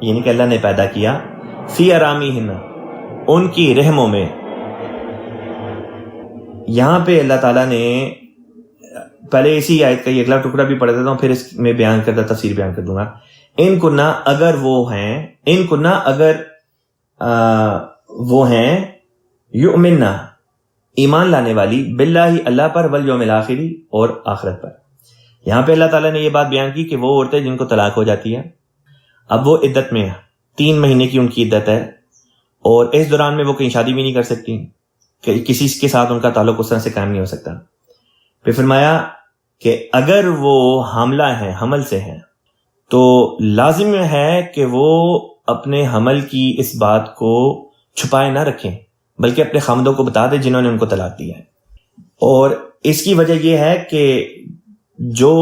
یعنی کہ اللہ نے پیدا کیا، فی ارامیہن ان کی رحموں میں. یہاں پہ اللہ تعالیٰ نے پہلے اسی آیت کا یہ اگلا ٹکڑا بھی پڑھ دیتا ہوں، پھر اس میں بیان کردہ تفسیر بیان کر دوں گا. ان کنہ اگر وہ ہیں، ان کنہ اگر وہ ہیں، یؤمنہ ایمان لانے والی، باللہ اللہ پر، والیوم الآخری اور آخرت پر. یہاں پہ اللہ تعالیٰ نے یہ بات بیان کی کہ وہ عورتیں جن کو طلاق ہو جاتی ہے، اب وہ عدت میں ہیں، 3 مہینے کی ان کی عدت ہے، اور اس دوران میں وہ کہیں شادی بھی نہیں کر سکتی، کہ کسی کے ساتھ ان کا تعلق اس طرح سے قائم نہیں ہو سکتا. پھر فرمایا کہ اگر وہ حاملہ ہیں، حمل سے ہیں، تو لازم ہے کہ وہ اپنے حمل کی اس بات کو چھپائے نہ رکھیں، بلکہ اپنے خامدوں کو بتا دیں جنہوں نے ان کو طلاق دی ہے. اور اس کی وجہ یہ ہے کہ جو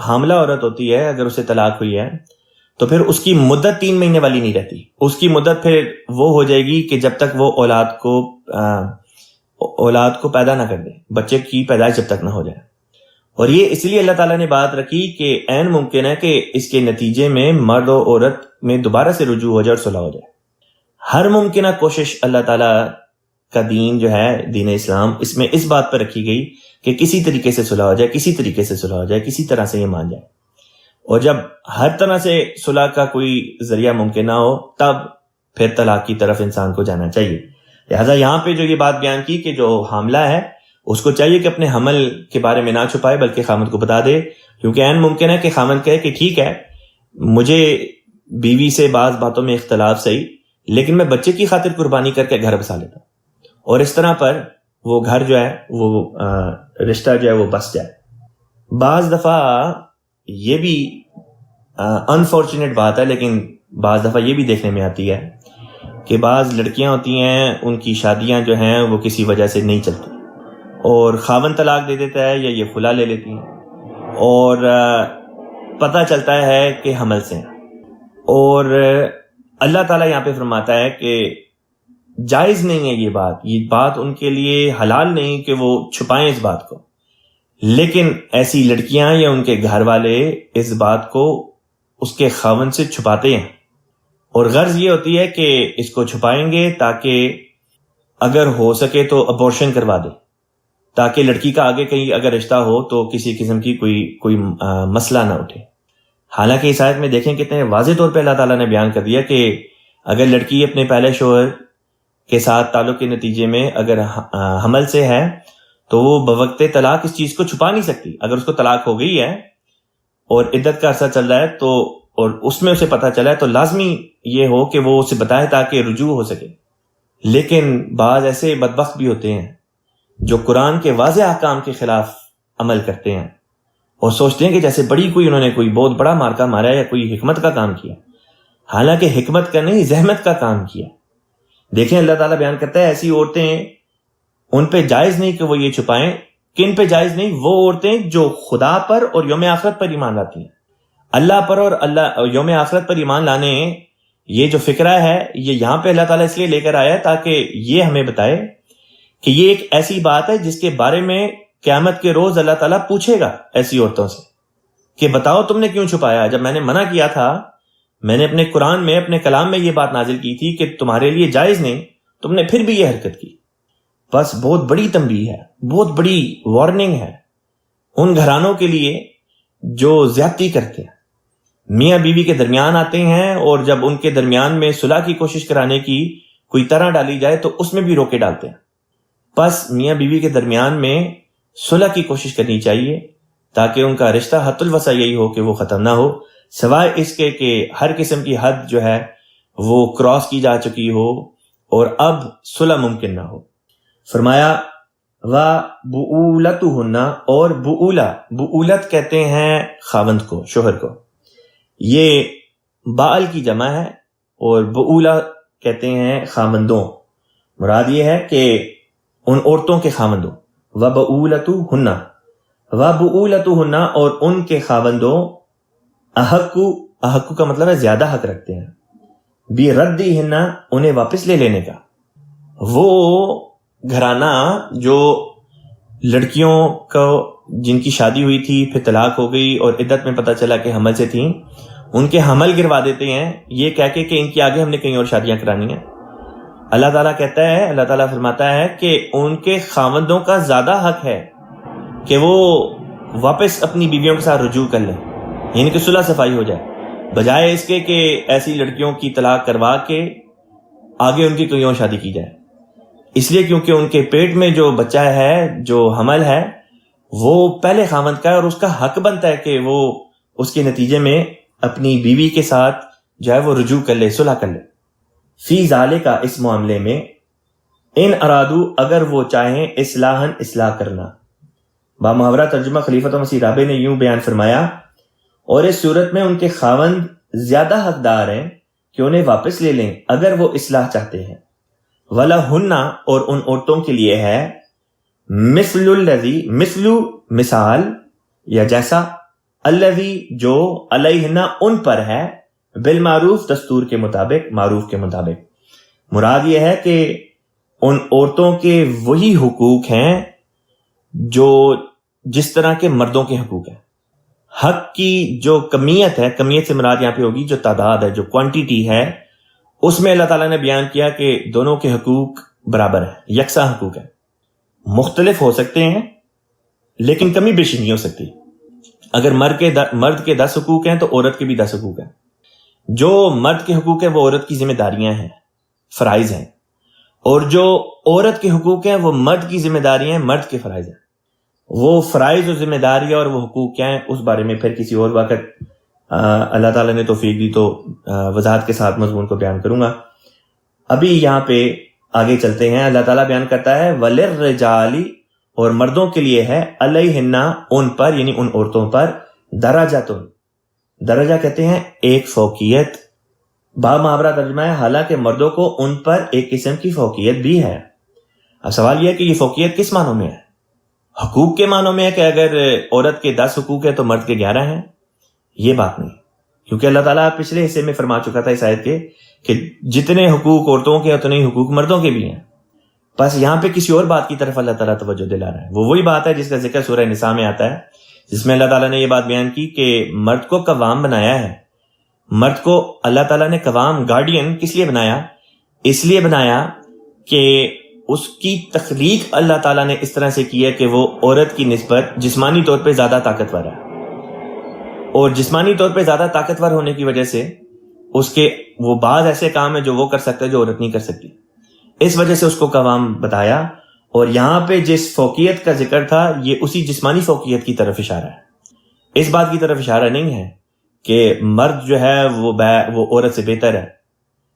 حاملہ عورت ہوتی ہے اگر اسے طلاق ہوئی ہے تو پھر اس کی مدت 3 مہینے والی نہیں رہتی. اس کی مدت پھر وہ ہو جائے گی کہ جب تک وہ اولاد کو پیدا نہ کر دے، بچے کی پیدائش جب تک نہ ہو جائے. اور یہ اس لیے اللہ تعالیٰ نے بات رکھی کہ عین ممکن ہے کہ اس کے نتیجے میں مرد و عورت میں دوبارہ سے رجوع ہو جائے اور صلح ہو جائے. ہر ممکنہ کوشش اللہ تعالیٰ کا دین جو ہے دین اسلام، اس میں اس بات پر رکھی گئی کہ کسی طریقے سے صلح ہو جائے، کسی طریقے سے صلح ہو جائے، کسی طرح سے یہ مان جائے. اور جب ہر طرح سے صلح کا کوئی ذریعہ ممکن نہ ہو تب پھر طلاق کی طرف انسان کو جانا چاہیے. لہٰذا یہاں پہ جو یہ بات بیان کی کہ جو حاملہ ہے اس کو چاہیے کہ اپنے حمل کے بارے میں نہ چھپائے بلکہ خامد کو بتا دے، کیونکہ عین ممکن ہے کہ خامد کہے کہ ٹھیک ہے مجھے بیوی سے بعض باتوں میں اختلاف صحیح، لیکن میں بچے کی خاطر قربانی کر کے گھر بسا لیتا ہوں، اور اس طرح پر وہ گھر جو ہے وہ رشتہ جو ہے وہ بس جائے. بعض دفعہ یہ بھی انفارچونیٹ بات ہے، لیکن بعض دفعہ یہ بھی دیکھنے میں آتی ہے کہ بعض لڑکیاں ہوتی ہیں ان کی شادیاں جو ہیں وہ کسی وجہ سے نہیں چلتی، اور خاوند طلاق دے دیتا ہے یا یہ خلا لے لیتی ہیں، اور پتہ چلتا ہے کہ حمل سے ہیں. اور اللہ تعالیٰ یہاں پہ فرماتا ہے کہ جائز نہیں ہے یہ بات ان کے لیے حلال نہیں کہ وہ چھپائیں اس بات کو، لیکن ایسی لڑکیاں یا ان کے گھر والے اس بات کو اس کے خاوند سے چھپاتے ہیں، اور غرض یہ ہوتی ہے کہ اس کو چھپائیں گے تاکہ اگر ہو سکے تو ابورشن کروا دے، تاکہ لڑکی کا آگے کہیں اگر رشتہ ہو تو کسی قسم کی کوئی مسئلہ نہ اٹھے۔ حالانکہ اس آیت میں دیکھیں کتنے واضح طور پہ اللہ تعالیٰ نے بیان کر دیا کہ اگر لڑکی اپنے پہلے شوہر کے ساتھ تعلق کے نتیجے میں اگر حمل سے ہے تو وہ بوقت طلاق اس چیز کو چھپا نہیں سکتی۔ اگر اس کو طلاق ہو گئی ہے اور عدت کا عرصہ چل رہا ہے تو اور اس میں اسے پتہ چلا ہے تو لازمی یہ ہو کہ وہ اسے بتائے تاکہ رجوع ہو سکے۔ لیکن بعض ایسے بدبخت بھی ہوتے ہیں جو قرآن کے واضح احکام کے خلاف عمل کرتے ہیں اور سوچتے ہیں کہ جیسے انہوں نے کوئی بہت بڑا مارکا مارا یا کوئی حکمت کا کام کیا، حالانکہ حکمت کا نہیں، زحمت کا کام کیا۔ دیکھیں اللہ تعالیٰ بیان کرتا ہے ایسی عورتیں، ان پہ جائز نہیں کہ وہ یہ چھپائیں۔ کن پہ جائز نہیں؟ وہ عورتیں جو خدا پر اور یوم آخرت پر ایمان لاتی ہیں۔ اللہ پر اور یوم آخرت پر ایمان لانے، یہ جو فکرہ ہے یہ یہاں پہ اللہ تعالیٰ اس لیے لے کر آیا ہے تاکہ یہ ہمیں بتائے کہ یہ ایک ایسی بات ہے جس کے بارے میں قیامت کے روز اللہ تعالیٰ پوچھے گا ایسی عورتوں سے کہ بتاؤ تم نے کیوں چھپایا؟ جب میں نے منع کیا تھا، میں نے اپنے قرآن میں اپنے کلام میں یہ بات نازل کی تھی کہ تمہارے لیے جائز نہیں، تم نے پھر بھی یہ حرکت کی۔ بس بہت بڑی تنبیہ ہے، بہت بڑی وارننگ ہے ان گھرانوں کے لیے جو زیادتی کرتے ہیں، میاں بیوی کے درمیان آتے ہیں اور جب ان کے درمیان میں صلح کی کوشش کرانے کی کوئی طرح ڈالی جائے تو اس میں بھی روکے ڈالتے ہیں۔ بس میاں بیوی کے درمیان میں صلح کی کوشش کرنی چاہیے تاکہ ان کا رشتہ حد الوسع یہی ہو کہ وہ ختم نہ ہو، سوائے اس کے کہ ہر قسم کی حد جو ہے وہ کراس کی جا چکی ہو اور اب صلح ممکن نہ ہو۔ فرمایا وَبُعُولَتُهُنَّ، اور بعولت کہتے ہیں خاوند کو، شوہر کو، یہ بعل کی جمع ہے اور بعولہ کہتے ہیں خاوندوں۔ مراد یہ ہے کہ ان عورتوں کے خاوندوں، وَبُعُولَتُهُنَّ اور ان کے خاوندوں، احق کا مطلب ہے زیادہ حق رکھتے ہیں، بِرَدِّهِنَّ انہیں واپس لے لینے کا۔ وہ گھرانہ جو لڑکیوں کو جن کی شادی ہوئی تھی پھر طلاق ہو گئی اور عدت میں پتہ چلا کہ حمل سے تھیں، ان کے حمل گروا دیتے ہیں یہ کہہ کے کہ ان کی آگے ہم نے کہیں اور شادیاں کرانی ہیں۔ اللہ تعالیٰ کہتا ہے، اللہ تعالیٰ فرماتا ہے کہ ان کے خاوندوں کا زیادہ حق ہے کہ وہ واپس اپنی بیویوں کے ساتھ رجوع کر لیں، یعنی کہ صلح صفائی ہو جائے، بجائے اس کے کہ ایسی لڑکیوں کی طلاق کروا کے آگے ان کی کہیں اور شادی کی جائے۔ اس لیے کیونکہ ان کے پیٹ میں جو بچہ ہے، جو حمل ہے، وہ پہلے خاوند کا ہے اور اس کا حق بنتا ہے کہ وہ اس کے نتیجے میں اپنی بیوی کے ساتھ جو ہے وہ رجوع کر لے، صلح کر لے۔ فی ذالک، اس معاملے میں، ان ارادو، اگر وہ چاہیں، اصلاح کرنا۔ بامحاورہ ترجمہ خلیفۃ مسیح رابع نے یوں بیان فرمایا، اور اس صورت میں ان کے خاوند زیادہ حقدار ہیں کہ انہیں واپس لے لیں اگر وہ اصلاح چاہتے ہیں۔ وَلَهُنَّ، اور ان عورتوں کے لیے ہے، مثل الذی، مثل مثال یا جیسا، الذی جو، علیہن ان پر ہے، بالمعروف دستور کے مطابق، معروف کے مطابق۔ مراد یہ ہے کہ ان عورتوں کے وہی حقوق ہیں جو جس طرح کے مردوں کے حقوق ہیں۔ حق کی جو کمیت ہے، کمیت سے مراد یہاں پہ ہوگی جو تعداد ہے، جو کوانٹیٹی ہے، اس میں اللہ تعالیٰ نے بیان کیا کہ دونوں کے حقوق برابر ہیں، یکساں حقوق ہیں۔ مختلف ہو سکتے ہیں لیکن کمی بیشی نہیں ہو سکتی۔ اگر مرد کے 10 حقوق ہیں تو عورت کے بھی 10 حقوق ہیں۔ جو مرد کے حقوق ہیں وہ عورت کی ذمہ داریاں ہیں، فرائض ہیں، اور جو عورت کے حقوق ہیں وہ مرد کی ذمہ داریاں ہیں، مرد کے فرائض ہیں۔ وہ فرائض و ذمہ داریاں اور وہ حقوق کیا ہیں، اس بارے میں پھر کسی اور وقت اللہ تعالیٰ نے توفیق دی تو وضاحت کے ساتھ مضمون کو بیان کروں گا۔ ابھی یہاں پہ آگے چلتے ہیں۔ اللہ تعالیٰ بیان کرتا ہے وَلِلرِّجَالِ، اور مردوں کے لیے ہے، علیہن ان پر، یعنی ان عورتوں پر، درجاتن، درجہ کہتے ہیں ایک فوقیت۔ بامحاورہ ترجمہ ہے، حالانکہ مردوں کو ان پر ایک قسم کی فوقیت بھی ہے۔ اب سوال یہ ہے کہ یہ فوقیت کس معنوں میں ہے؟ حقوق کے معنوں میں ہے کہ اگر عورت کے 10 حقوق ہیں تو مرد کے 11 ہیں؟ یہ بات نہیں، کیونکہ اللہ تعالیٰ پچھلے حصے میں فرما چکا تھا اس آیت کے کہ جتنے حقوق عورتوں کے اتنے ہی حقوق مردوں کے بھی ہیں۔ بس یہاں پہ کسی اور بات کی طرف اللہ تعالیٰ توجہ دلا رہا ہے۔ وہ وہی بات ہے جس کا ذکر سورہ نساء میں آتا ہے، جس میں اللہ تعالیٰ نے یہ بات بیان کی کہ مرد کو قوام بنایا ہے۔ مرد کو اللہ تعالیٰ نے قوام، گارڈین کس لیے بنایا؟ اس لیے بنایا کہ اس کی تخلیق اللہ تعالیٰ نے اس طرح سے کی ہے کہ وہ عورت کی نسبت جسمانی طور پہ زیادہ طاقتور ہے، اور جسمانی طور پہ زیادہ طاقتور ہونے کی وجہ سے اس کے وہ بعض ایسے کام ہیں جو وہ کر سکتا ہے جو عورت نہیں کر سکتی، اس وجہ سے اس کو قوام بتایا۔ اور یہاں پہ جس فوقیت کا ذکر تھا یہ اسی جسمانی فوقیت کی طرف اشارہ ہے، اس بات کی طرف اشارہ نہیں ہے کہ مرد جو ہے وہ عورت سے بہتر ہے،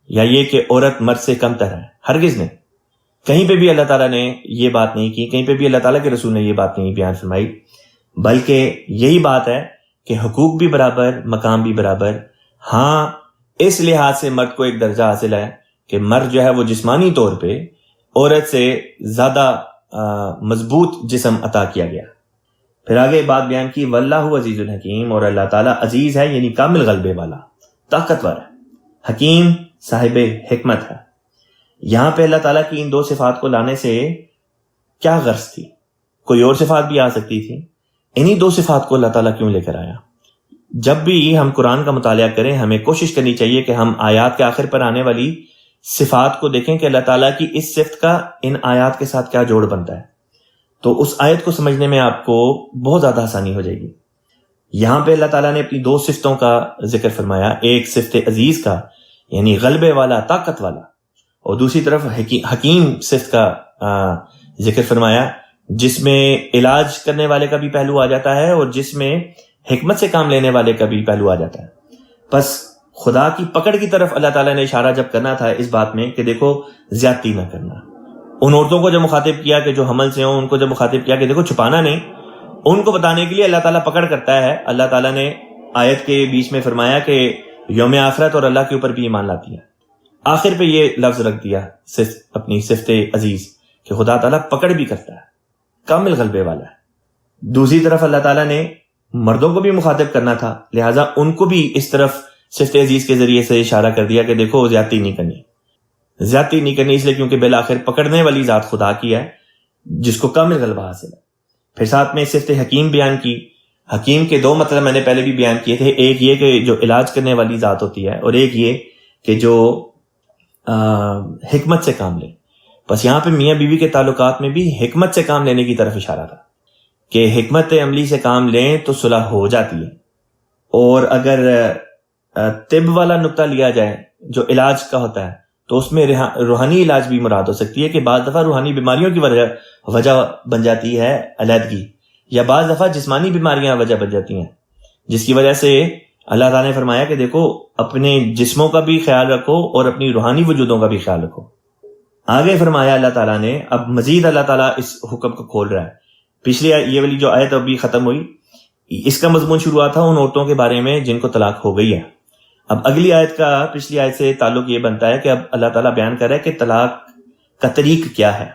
یا یہ کہ عورت مرد سے کم تر ہے، ہرگز نہیں۔ کہیں پہ بھی اللہ تعالیٰ نے یہ بات نہیں کی، کہیں پہ بھی اللہ تعالیٰ کے رسول نے یہ بات نہیں بیان فرمائی، بلکہ یہی بات ہے کہ حقوق بھی برابر، مقام بھی برابر۔ ہاں اس لحاظ سے مرد کو ایک درجہ حاصل ہے کہ مرد جو ہے وہ جسمانی طور پہ عورت سے زیادہ مضبوط جسم عطا کیا گیا۔ پھر آگے بات بیان کی، واللہ عزیز الحکیم، اور اللہ تعالیٰ عزیز ہے یعنی کامل غلبے والا، طاقتور ہے، حکیم صاحب حکمت ہے۔ یہاں پہ اللہ تعالیٰ کی ان دو صفات کو لانے سے کیا غرض تھی؟ کوئی اور صفات بھی آ سکتی تھی، انہی دو صفات کو اللہ تعالیٰ کیوں لے کر آیا؟ جب بھی ہم قرآن کا مطالعہ کریں ہمیں کوشش کرنی چاہیے کہ ہم آیات کے آخر پر آنے والی صفات کو دیکھیں کہ اللہ تعالیٰ کی اس صفت کا ان آیات کے ساتھ کیا جوڑ بنتا ہے، تو اس آیت کو سمجھنے میں آپ کو بہت زیادہ آسانی ہو جائے گی۔ یہاں پہ اللہ تعالیٰ نے اپنی دو صفتوں کا ذکر فرمایا، ایک صفت عزیز کا یعنی غلبے والا، طاقت والا، اور دوسری طرف حکیم صفت کا ذکر فرمایا جس میں علاج کرنے والے کا بھی پہلو آ جاتا ہے اور جس میں حکمت سے کام لینے والے کا بھی پہلو آ جاتا ہے۔ بس خدا کی پکڑ کی طرف اللہ تعالیٰ نے اشارہ جب کرنا تھا اس بات میں کہ دیکھو زیادتی نہ کرنا، ان عورتوں کو جب مخاطب کیا کہ جو حمل سے ہوں، ان کو جب مخاطب کیا کہ دیکھو چھپانا نہیں، ان کو بتانے کے لیے اللہ تعالیٰ پکڑ کرتا ہے۔ اللہ تعالیٰ نے آیت کے بیچ میں فرمایا کہ یوم آخرت اور اللہ کے اوپر بھی ایمان لاتی ہے، آخر پہ یہ لفظ رکھ دیا اپنی صفت عزیز کہ خدا تعالیٰ پکڑ بھی کرتا ہے، کامل غلبے والا ہے۔ دوسری طرف اللہ تعالیٰ نے مردوں کو بھی مخاطب کرنا تھا، لہٰذا ان کو بھی اس طرف صفت عزیز کے ذریعے سے اشارہ کر دیا کہ دیکھو زیادتی نہیں کرنی، زیادتی نہیں کرنی، اس لیے کیونکہ بالآخر پکڑنے والی ذات خدا کی ہے جس کو کامل غلبہ حاصل ہے۔ پھر ساتھ میں صفت حکیم بیان کی۔ حکیم کے دو مطلب میں نے پہلے بھی بیان کیے تھے، ایک یہ کہ جو علاج کرنے والی ذات ہوتی ہے، اور ایک یہ کہ جو حکمت سے کام لے۔ بس یہاں پہ میاں بیوی کے تعلقات میں بھی حکمت سے کام لینے کی طرف اشارہ تھا کہ حکمت عملی سے کام لیں تو صلح ہو جاتی ہے۔ اور اگر طب والا نقطہ لیا جائے جو علاج کا ہوتا ہے تو اس میں روحانی علاج بھی مراد ہو سکتی ہے کہ بعض دفعہ روحانی بیماریوں کی وجہ بن جاتی ہے علیحدگی، یا بعض دفعہ جسمانی بیماریاں وجہ بن جاتی ہیں، جس کی وجہ سے اللہ تعالیٰ نے فرمایا کہ دیکھو اپنے جسموں کا بھی خیال رکھو اور اپنی روحانی وجودوں کا بھی خیال رکھو۔ آگے فرمایا اللہ تعالیٰ نے، اب مزید اللہ تعالیٰ اس حکم کو کھول رہا ہے۔ پچھلی یہ والی جو آیت ابھی ختم ہوئی اس کا مضمون شروع ہوا تھا ان عورتوں کے بارے میں جن کو طلاق ہو گئی ہے۔ اب اگلی آیت کا پچھلی آیت سے تعلق یہ بنتا ہے کہ اب اللہ تعالیٰ بیان کر رہا ہے کہ طلاق کا طریق کیا ہے۔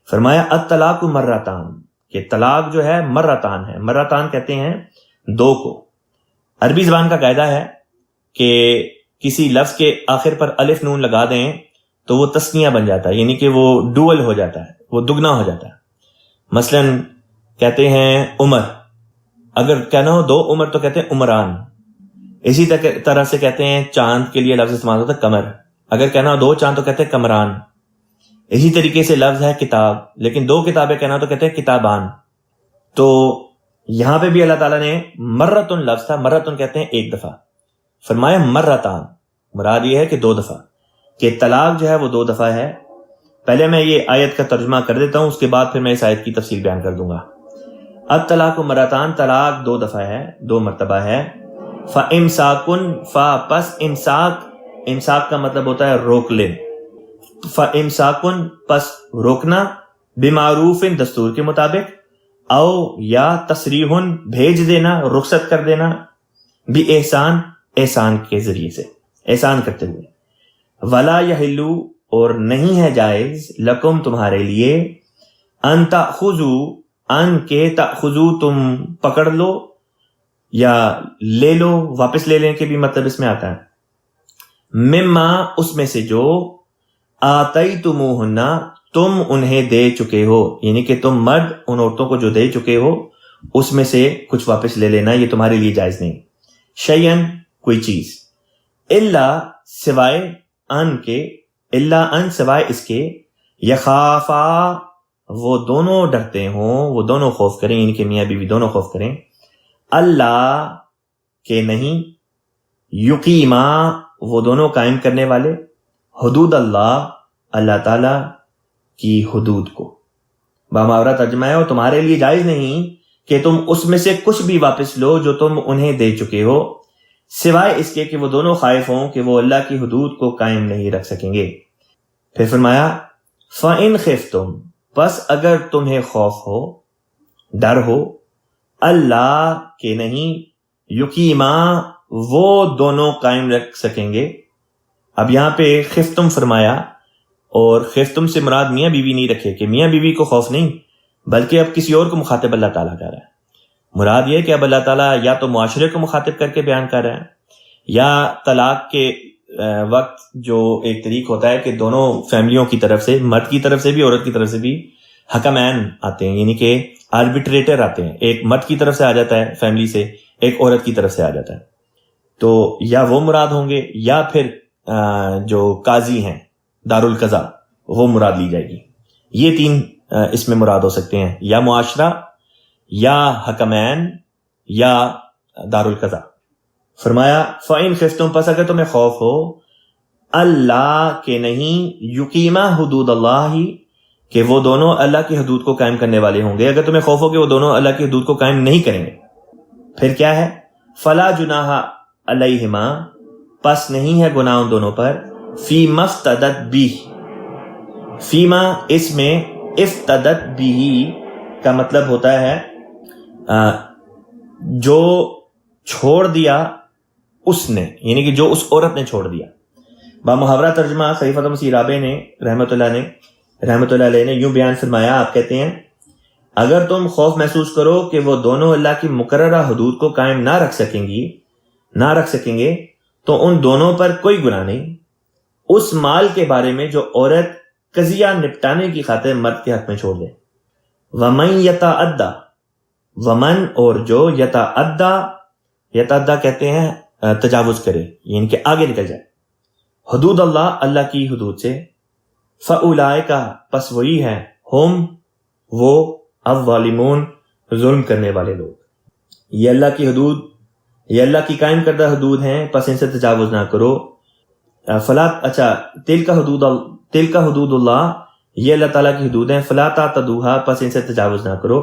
فرمایا الطلاق مرتان، کہ طلاق جو ہے مرتان ہے۔ مرتان کہتے ہیں دو کو۔ عربی زبان کا قاعدہ ہے کہ کسی لفظ کے آخر پر الف نون لگا دیں تو وہ تسنیہ بن جاتا ہے، یعنی کہ وہ ڈوئل ہو جاتا ہے، وہ دگنا ہو جاتا ہے۔ مثلا کہتے ہیں عمر، اگر کہنا ہو دو عمر تو کہتے ہیں عمران۔ اسی طرح سے کہتے ہیں چاند کے لیے لفظ استعمال ہوتا ہے قمر، اگر کہنا ہو دو چاند تو کہتے ہیں قمران۔ اسی طریقے سے لفظ ہے کتاب، لیکن دو کتابیں کہنا تو کہتے ہیں کتابان۔ تو یہاں پہ بھی اللہ تعالیٰ نے مرتن لفظ تھا، مرتن کہتے ہیں ایک دفعہ، فرمایا مرتان، مراد یہ ہے کہ دو دفعہ، کہ طلاق جو ہے وہ دو دفعہ ہے۔ پہلے میں یہ آیت کا ترجمہ کر دیتا ہوں، اس کے بعد پھر میں اس آیت کی تفصیل بیان کر دوں گا۔ الطلاق مرتان، طلاق دو دفعہ ہے، دو مرتبہ ہے۔ فَإِمْسَاكٌ، پس امساک کا مطلب ہوتا ہے روک لے۔ فَإِمْسَاكٌ، پس روکنا، بِمَعْرُوفٍ، دستور کے مطابق، او یا تصریحٌ، بھیج دینا، رخصت کر دینا، بِإِحْسَان، احسان کے ذریعے سے، احسان کرتے ہوئے۔ وَلَا يَحِلُّ، اور نہیں ہے جائز، لکم، تمہارے لیے، ان تأخذوا، ان کے تأخذوا، تم پکڑ لو یا لے لو، واپس لے لیں کے بھی مطلب اس میں آتا ہے، مما، اس میں سے جو، آتیتموہن، تم انہیں دے چکے ہو، یعنی کہ تم مرد ان عورتوں کو جو دے چکے ہو اس میں سے کچھ واپس لے لینا، یہ تمہارے لیے جائز نہیں۔ شیئن، کوئی چیز، الا، سوائے، ان کے، الا ان، سوائے اس کے، یخافا وہ دونوں ڈرتے ہوں، وہ دونوں خوف کریں، ان کے میاں بیوی دونوں خوف کریں، اللہ کہ نہیں، یقیما وہ دونوں قائم کرنے والے، حدود اللہ اللہ تعالی کی حدود کو۔ باماورہ ترجمہ ہے، اور تمہارے لیے جائز نہیں کہ تم اس میں سے کچھ بھی واپس لو جو تم انہیں دے چکے ہو، سوائے اس کے کہ وہ دونوں خائف ہوں کہ وہ اللہ کی حدود کو قائم نہیں رکھ سکیں گے۔ پھر فرمایا فَإِنْ خِفْتُمْ، پس اگر تمہیں خوف ہو، ڈر ہو، اللہ کہ نہیں، یقیما وہ دونوں قائم رکھ سکیں گے۔ اب یہاں پہ خفتم فرمایا، اور خفتم سے مراد میاں بیوی نہیں رکھے کہ میاں بیوی کو خوف نہیں، بلکہ اب کسی اور کو مخاطب اللہ تعالیٰ کر رہا ہے۔ مراد یہ کہ اب اللہ تعالیٰ یا تو معاشرے کو مخاطب کر کے بیان کر رہا ہے، یا طلاق کے وقت جو ایک طریق ہوتا ہے کہ دونوں فیملیوں کی طرف سے، مرد کی طرف سے بھی عورت کی طرف سے بھی حکمین آتے ہیں، یعنی کہ آربیٹریٹر آتے ہیں، ایک مرد کی طرف سے آ جاتا ہے فیملی سے، ایک عورت کی طرف سے آ جاتا ہے، تو یا وہ مراد ہوں گے، یا پھر جو قاضی ہیں دارالقضاء وہ مراد لی جائے گی۔ یہ تین اس میں مراد ہو سکتے ہیں، یا معاشرہ، یا حکمین، یا دارالقضاء۔ فرمایا فَإِنْ خِفْتُمْ، پس اگر تمہیں خوف ہو، اللہ کہ نہیں، یقیما حدود اللہ کہ وہ دونوں اللہ کی حدود کو قائم کرنے والے ہوں گے۔ اگر تمہیں خوف ہو کہ وہ دونوں اللہ کی حدود کو قائم نہیں کریں گے، پھر کیا ہے؟ فلا جناح علیہما، پس نہیں ہے گناہ ان دونوں پر، فی مفتدت بھی، فیما اس میں افتدت بھی کا مطلب ہوتا ہے جو چھوڑ دیا اس نے، یعنی کہ جو اس عورت نے چھوڑ دیا۔ بامحاورہ ترجمہ خلیفۃ مسیح رابع نے رحمۃ اللہ علیہ نے یوں بیان فرمایا، آپ کہتے ہیں اگر تم خوف محسوس کرو کہ وہ دونوں اللہ کی مقررہ حدود کو قائم نہ رکھ سکیں گے تو ان دونوں پر کوئی گناہ نہیں اس مال کے بارے میں جو عورت قضیہ نپٹانے کی خاطر مرد کے حق میں چھوڑ دے۔ ومن یتعدی، ومن اور جو یتعدی کہتے ہیں تجاوز کرے، یعنی کہ آگے نکل جائے، حدود اللہ کی حدود سے، فاولئک، پس وہی ہے، ہم وہ، الظالمون ظلم کرنے والے لوگ۔ یہ اللہ کی حدود، یہ اللہ کی قائم کردہ حدود ہیں، پس ان سے تجاوز نہ کرو۔ تلک حدود اللہ، یہ اللہ تعالیٰ کی حدود ہیں، فلا تعتدوها، پس ان سے تجاوز نہ کرو۔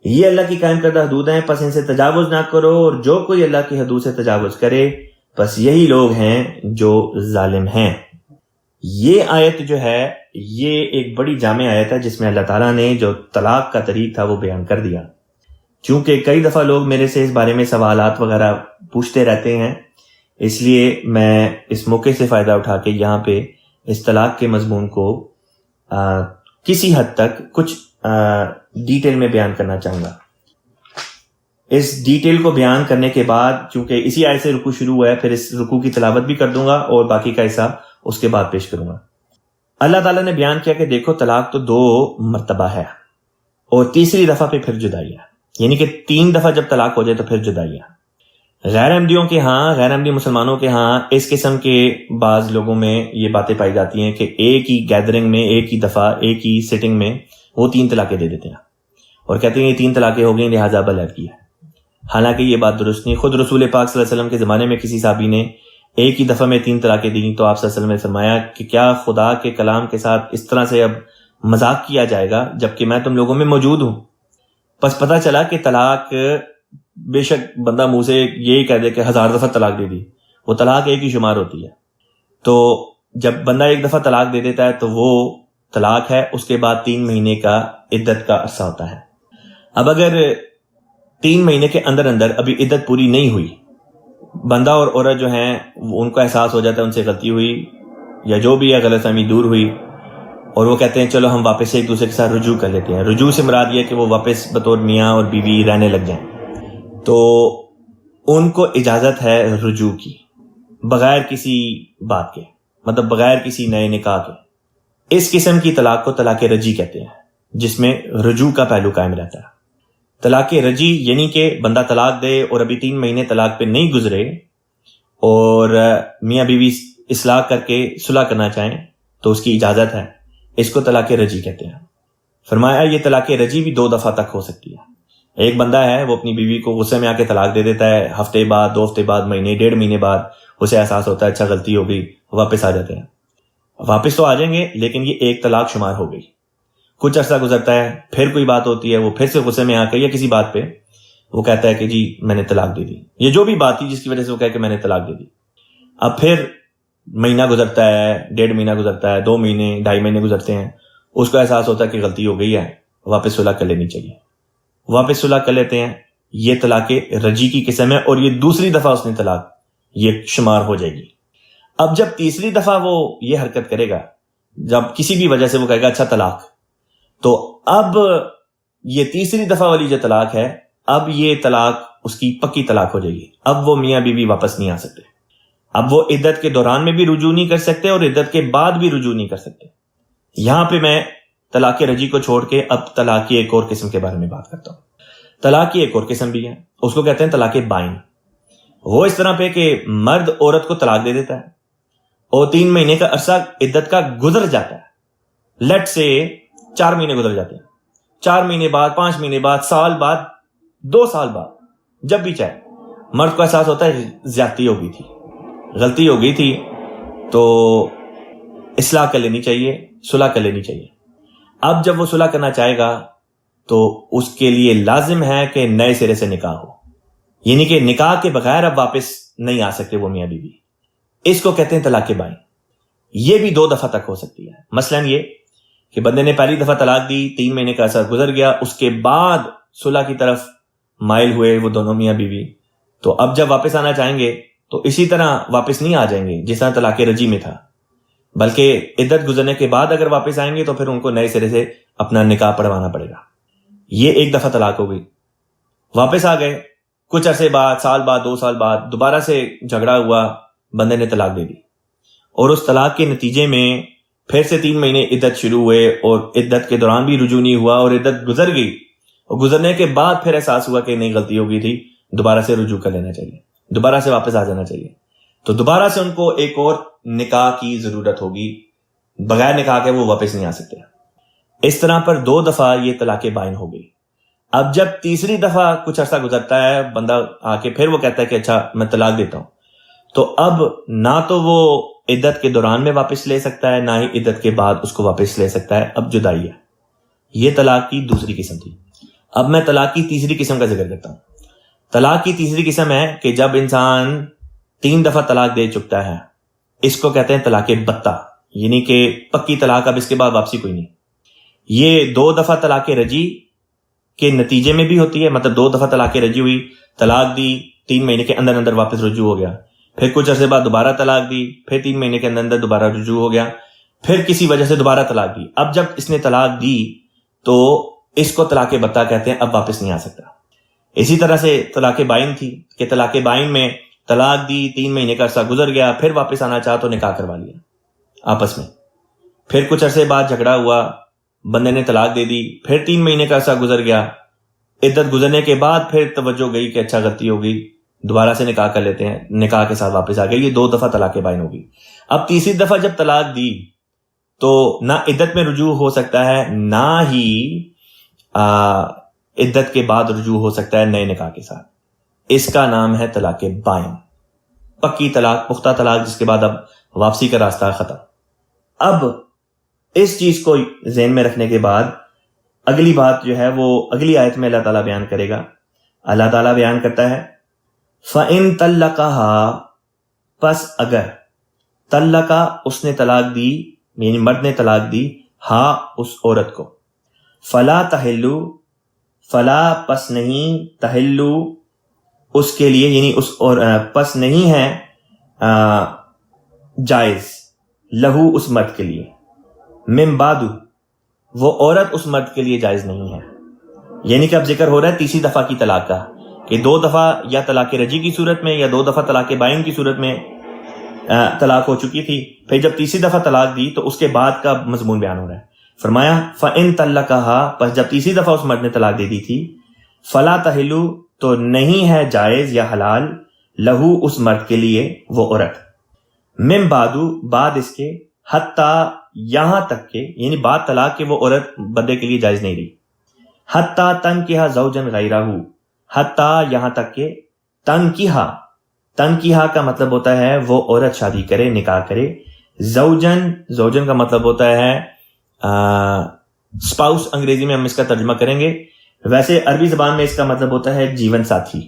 یہ اللہ کی قائم کردہ حدود ہیں، پس ان سے تجاوز نہ کرو، اور جو کوئی اللہ کی حدود سے تجاوز کرے پس یہی لوگ ہیں جو ظالم ہیں۔ یہ آیت جو ہے یہ ایک بڑی جامع آیت ہے جس میں اللہ تعالیٰ نے جو طلاق کا طریق تھا وہ بیان کر دیا۔ چونکہ کئی دفعہ لوگ میرے سے اس بارے میں سوالات وغیرہ پوچھتے رہتے ہیں، اس لیے میں اس موقع سے فائدہ اٹھا کے یہاں پہ اس طلاق کے مضمون کو کسی حد تک کچھ ڈیٹیل میں بیان کرنا چاہوں گا۔ اس ڈیٹیل کو بیان کرنے کے بعد، چونکہ اسی آیت سے رکوع شروع ہے، پھر اس رکوع کی تلاوت بھی کر دوں گا اور باقی کا حصہ اس کے بعد پیش کروں گا۔ اللہ تعالیٰ نے بیان کیا کہ دیکھو طلاق تو 2 مرتبہ ہے، اور تیسری دفعہ پہ پھر جدائی ہے، یعنی کہ 3 دفعہ جب طلاق ہو جائے تو پھر جدائی ہے۔ غیر احمدیوں کے ہاں، غیر احمدی مسلمانوں کے ہاں اس قسم کے بعض لوگوں میں یہ باتیں پائی جاتی ہیں کہ ایک ہی گیدرنگ میں، ایک ہی دفعہ، ایک ہی سیٹنگ میں وہ 3 طلاقیں دے دیتے ہیں اور کہتے ہیں یہ 3 طلاقیں ہو گئی لہٰذا بلغ کی ہے۔ حالانکہ یہ بات درست نہیں۔ خود رسول پاک صلی اللہ علیہ وسلم کے زمانے میں کسی صحابی نے ایک ہی دفعہ میں 3 طلاقیں دیں تو آپ صلی اللہ علیہ وسلم نے فرمایا کہ کیا خدا کے کلام کے ساتھ اس طرح سے اب مذاق کیا جائے گا جبکہ میں تم لوگوں میں موجود ہوں؟ پس پتہ چلا کہ طلاق، بے شک بندہ منہ سے یہی کہہ دے کہ 1000 دفعہ طلاق دے دی، وہ طلاق ایک ہی شمار ہوتی ہے۔ تو جب بندہ ایک دفعہ طلاق دے دیتا ہے تو وہ طلاق ہے، اس کے بعد 3 مہینے کا عدت کا عرصہ ہوتا ہے۔ اب اگر 3 مہینے کے اندر ابھی عدت پوری نہیں ہوئی، بندہ اور عورت جو ہیں ان کو احساس ہو جاتا ہے ان سے غلطی ہوئی یا جو بھی ہے غلط فہمی دور ہوئی، اور وہ کہتے ہیں چلو ہم واپس ایک دوسرے کے ساتھ رجوع کر لیتے ہیں۔ رجوع سے مراد یہ کہ وہ واپس بطور میاں اور بیوی رہنے لگ جائیں، تو ان کو اجازت ہے رجوع کی بغیر کسی بات کے، مطلب بغیر کسی نئے نکاح کے۔ اس قسم کی طلاق کو طلاق رجعی کہتے ہیں، جس میں رجوع کا پہلو قائم رہتا ہے۔ طلاق رجعی یعنی کہ بندہ طلاق دے اور ابھی 3 مہینے طلاق پہ نہیں گزرے اور میاں بیوی اصلاح کر کے صلح کرنا چاہیں تو اس کی اجازت ہے۔ اس کو طلاق رجی کہتے ہیں۔ فرمایا یہ طلاق رجی بھی 2 دفعہ تک ہو سکتی ہے۔ ایک بندہ ہے وہ اپنی بیوی کو غصے میں آ کے طلاق دے دیتا ہے، ہفتے بعد، 2 ہفتے بعد، مہینے، 1.5 مہینے بعد اسے احساس ہوتا ہے اچھا غلطی ہو گئی، واپس آ جاتے ہیں۔ واپس تو آ جائیں گے لیکن یہ ایک طلاق شمار ہو گئی۔ کچھ عرصہ گزرتا ہے، پھر کوئی بات ہوتی ہے، وہ پھر سے غصے میں آ کے یا کسی بات پہ وہ کہتا ہے کہ جی میں نے طلاق دے دی، یہ جو بھی بات تھی جس کی وجہ سے وہ کہے کہ میں نے طلاق دے دی۔ اب پھر مہینہ گزرتا ہے، 1.5 مہینہ گزرتا ہے، 2 مہینے، 2.5 مہینے گزرتے ہیں، اس کو احساس ہوتا ہے کہ غلطی ہو گئی ہے، واپس صلح کر لینی چاہیے، واپس صلح کر لیتے ہیں۔ یہ طلاق رجی کی قسم ہے اور یہ دوسری دفعہ اس نے طلاق یہ شمار ہو جائے گی۔ اب جب تیسری دفعہ وہ یہ حرکت کرے گا، جب کسی بھی وجہ سے وہ کہے گا اچھا طلاق، تو اب یہ تیسری دفعہ والی جو طلاق ہے، اب یہ طلاق اس کی پکی طلاق ہو جائے گی۔ اب وہ میاں بیوی واپس نہیں آ سکتے، اب وہ عدت کے دوران میں بھی رجوع نہیں کر سکتے اور عدت کے بعد بھی رجوع نہیں کر سکتے۔ یہاں پہ میں طلاق رجی کو چھوڑ کے اب طلاق کی ایک اور قسم کے بارے میں بات کرتا ہوں۔ طلاق کی ایک اور قسم بھی ہے، اس کو کہتے ہیں طلاق بائن۔ وہ اس طرح پہ کہ مرد عورت کو طلاق دے دیتا ہے اور 3 مہینے کا عرصہ عدت کا گزر جاتا ہے، لیٹ سے 4 مہینے گزر جاتے ہیں، 4 مہینے بعد، 5 مہینے بعد، سال بعد، 2 سال بعد، جب بھی چاہے مرد کو احساس ہوتا ہے زیادتی ہو گئی تھی، غلطی ہو گئی تھی، تو اصلاح کر لینی چاہیے، صلح کر لینی چاہیے۔ اب جب وہ صلح کرنا چاہے گا تو اس کے لیے لازم ہے کہ نئے سرے سے نکاح ہو، یعنی کہ نکاح کے بغیر اب واپس نہیں آ سکتے وہ میاں بیوی۔ اس کو کہتے ہیں طلاق بائن۔ یہ بھی 2 دفعہ تک ہو سکتی ہے۔ مثلا یہ کہ بندے نے پہلی دفعہ طلاق دی، 3 مہینے کا عرصہ گزر گیا، اس کے بعد صلح کی طرف مائل ہوئے وہ دونوں میاں بیوی، تو اب جب واپس آنا چاہیں گے تو اسی طرح واپس نہیں آ جائیں گے جس طرح طلاق رجی میں تھا، بلکہ عدت گزرنے کے بعد اگر واپس آئیں گے تو پھر ان کو نئے سرے سے اپنا نکاح پڑھوانا پڑے گا۔ یہ 1 دفعہ طلاق ہو گئی، واپس آ گئے، کچھ عرصے بعد، سال بعد، 2 سال بعد دوبارہ سے جھگڑا ہوا، بندے نے طلاق دے دی، اور اس طلاق کے نتیجے میں پھر سے 3 مہینے عدت شروع ہوئے اور عدت کے دوران بھی رجوع نہیں ہوا اور عدت گزر گئی، اور گزرنے کے بعد پھر احساس ہوا کہ نہیں غلطی ہو گئی تھی، دوبارہ سے رجوع کر لینا چاہیے، دوبارہ سے واپس آ جانا چاہیے، تو دوبارہ سے ان کو ایک اور نکاح کی ضرورت ہوگی، بغیر نکاح کے وہ واپس نہیں آ سکتے۔ اس طرح پر 2 دفعہ یہ طلاق بائن ہو گئی۔ اب جب تیسری دفعہ کچھ عرصہ گزرتا ہے، بندہ آ کے پھر وہ کہتا ہے کہ اچھا میں طلاق دیتا ہوں، تو اب نہ تو وہ عدت کے دوران میں واپس لے سکتا ہے، نہ ہی عدت کے بعد اس کو واپس لے سکتا ہے، اب جدائی ہے۔ یہ طلاق کی دوسری قسم تھی۔ اب میں طلاق کی تیسری قسم کا ذکر کرتا ہوں۔ طلاق کی تیسری قسم ہے کہ جب انسان 3 دفعہ طلاق دے چکتا ہے، اس کو کہتے ہیں طلاق بتہ، یعنی کہ پکی طلاق، اب اس کے بعد واپسی کوئی نہیں۔ یہ 2 دفعہ طلاق رجی کے نتیجے میں بھی ہوتی ہے، مطلب 2 دفعہ طلاق رجی ہوئی، طلاق دی، 3 مہینے کے اندر اندر واپس رجوع ہو گیا، پھر کچھ عرصے بعد دوبارہ طلاق دی، پھر 3 مہینے کے اندر اندر دوبارہ رجوع ہو گیا، پھر کسی وجہ سے دوبارہ طلاق دی۔ اب جب اس نے طلاق دی تو اس کو طلاق بتہ کہتے ہیں، اب واپس نہیں آ سکتا۔ اسی طرح سے طلاق بائن تھی کہ طلاق بائن میں طلاق دی، 3 مہینے کا عرصہ گزر گیا، پھر واپس آنا چاہا تو نکاح کروا لیا آپس میں، پھر کچھ عرصے بعد جھگڑا ہوا، بندے نے طلاق دے دی، پھر 3 مہینے کا عرصہ گزر گیا، عدت گزرنے کے بعد پھر توجہ گئی کہ اچھا غلطی ہو گئی، دوبارہ سے نکاح کر لیتے ہیں، نکاح کے ساتھ واپس آ گئے۔ یہ 2 دفعہ طلاق بائن ہوگی۔ اب تیسری دفعہ جب طلاق دی تو نہ عدت میں رجوع ہو سکتا ہے، نہ ہی عدت کے بعد رجوع ہو سکتا ہے نئے نکاح کے ساتھ۔ اس کا نام ہے طلاق بائن، پکی طلاق، پختہ طلاق، جس کے بعد اب واپسی کا راستہ ختم۔ اب اس چیز کو ذہن میں رکھنے کے بعد اگلی بات جو ہے وہ اگلی آیت میں اللہ تعالیٰ بیان کرے گا۔ اللہ تعالیٰ بیان کرتا ہے فَإِن طَلَّقَهَا، پس اگر طلقہ اس نے طلاق دی، یعنی مرد نے طلاق دی، ہاں اس عورت کو، فلا تحلو، فلا پس نہیں، تحلو اس کے لیے، یعنی اس پس نہیں ہے جائز، لہو اس مرد کے لیے، من بعد وہ عورت اس مرد کے لیے جائز نہیں ہے۔ یعنی کہ اب ذکر ہو رہا ہے تیسری دفعہ کی طلاق کا، کہ 2 دفعہ یا طلاق رجی کی صورت میں یا 2 دفعہ طلاق بائن کی صورت میں طلاق ہو چکی تھی، پھر جب تیسری دفعہ طلاق دی تو اس کے بعد کا مضمون بیان ہو رہا ہے۔ فرمایا فَإِن طَلَّقَهَا، پس جب تیسری دفعہ اس مرد نے طلاق دے دی تھی، فلا تحلو تو نہیں ہے جائز یا حلال، لہو اس مرد کے لیے وہ عورت، من بعد بعد اس کے، حتیٰ یہاں تک کہ یعنی بعد طلاق کے وہ عورت بندے کے لیے جائز نہیں رہی. حتیٰ تنکحہ زوجن غیرہ، حتیٰ یہاں تک کہ تنکحہ کا مطلب ہوتا ہے وہ عورت شادی کرے، نکاح کرے. زوجن کا مطلب ہوتا ہے اسپاؤس، انگریزی میں ہم اس کا ترجمہ کریں گے. ویسے عربی زبان میں اس کا مطلب ہوتا ہے جیون ساتھی،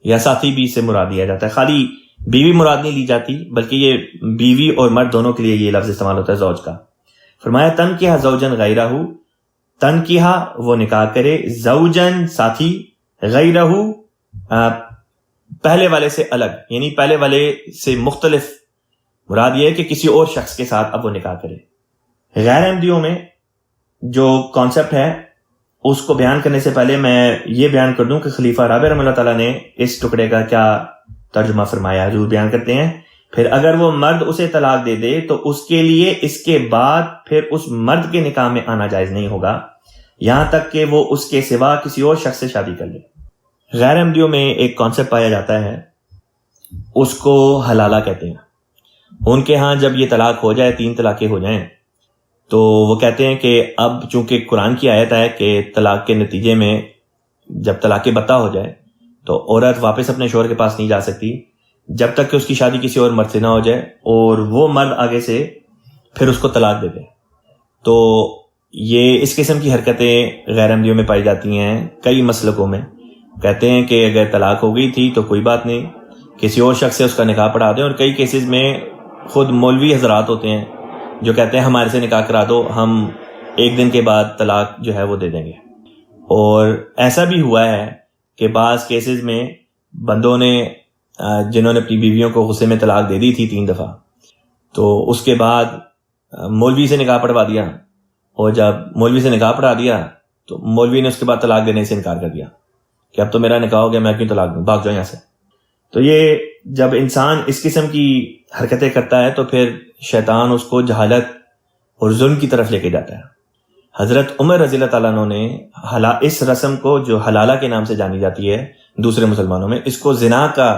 یا ساتھی بھی اس سے مراد لیا جاتا ہے. خالی بیوی مراد نہیں لی جاتی، بلکہ یہ بیوی اور مرد دونوں کے لیے یہ لفظ استعمال ہوتا ہے زوج کا. فرمایا تنکحہ زوجن غیرہ، تنکحہ وہ نکاح کرے، زوجن ساتھی، غیرہ پہلے والے سے الگ، یعنی پہلے والے سے مختلف. مراد یہ ہے کہ کسی اور شخص کے ساتھ اب وہ نکاح کرے. غیر احمدیوں میں جو کانسیپٹ ہے اس کو بیان کرنے سے پہلے میں یہ بیان کر دوں کہ خلیفہ رابع رحمہ اللہ تعالیٰ نے اس ٹکڑے کا کیا ترجمہ فرمایا. حضور بیان کرتے ہیں پھر اگر وہ مرد اسے طلاق دے دے تو اس کے لیے اس کے بعد پھر اس مرد کے نکاح میں آنا جائز نہیں ہوگا یہاں تک کہ وہ اس کے سوا کسی اور شخص سے شادی کر لے. غیر احمدیوں میں ایک کانسیپٹ پایا جاتا ہے، اس کو حلالہ کہتے ہیں. ان کے ہاں جب یہ طلاق ہو جائے، 3 طلاقیں ہو جائیں، تو وہ کہتے ہیں کہ اب چونکہ قرآن کی آیت ہے کہ طلاق کے نتیجے میں جب طلاق بتہ ہو جائے تو عورت واپس اپنے شوہر کے پاس نہیں جا سکتی جب تک کہ اس کی شادی کسی اور مرد سے نہ ہو جائے اور وہ مرد آگے سے پھر اس کو طلاق دے دے. تو یہ اس قسم کی حرکتیں غیر احمدیوں میں پائی جاتی ہیں. کئی مسلکوں میں کہتے ہیں کہ اگر طلاق ہو گئی تھی تو کوئی بات نہیں، کسی اور شخص سے اس کا نکاح پڑھا دیں. اور کئی کیسز میں خود مولوی حضرات ہوتے ہیں جو کہتے ہیں ہمارے سے نکاح کرا دو، ہم 1 دن کے بعد طلاق جو ہے وہ دے دیں گے. اور ایسا بھی ہوا ہے کہ بعض کیسز میں بندوں نے جنہوں نے اپنی بیویوں کو غصے میں طلاق دے دی تھی 3 دفعہ، تو اس کے بعد مولوی سے نکاح پڑھوا دیا، اور جب مولوی سے نکاح پڑھا دیا تو مولوی نے اس کے بعد طلاق دینے سے انکار کر دیا کہ اب تو میرا نکاح ہو گیا، میں کیوں طلاق دوں، بھاگ جاؤ یہاں سے. تو یہ جب انسان اس قسم کی حرکتیں کرتا ہے تو پھر شیطان اس کو جہالت اور ظلم کی طرف لے کے جاتا ہے. حضرت عمر رضی اللہ تعالیٰ عنہ نے اس رسم کو جو حلالہ کے نام سے جانی جاتی ہے دوسرے مسلمانوں میں، اس کو زنا کا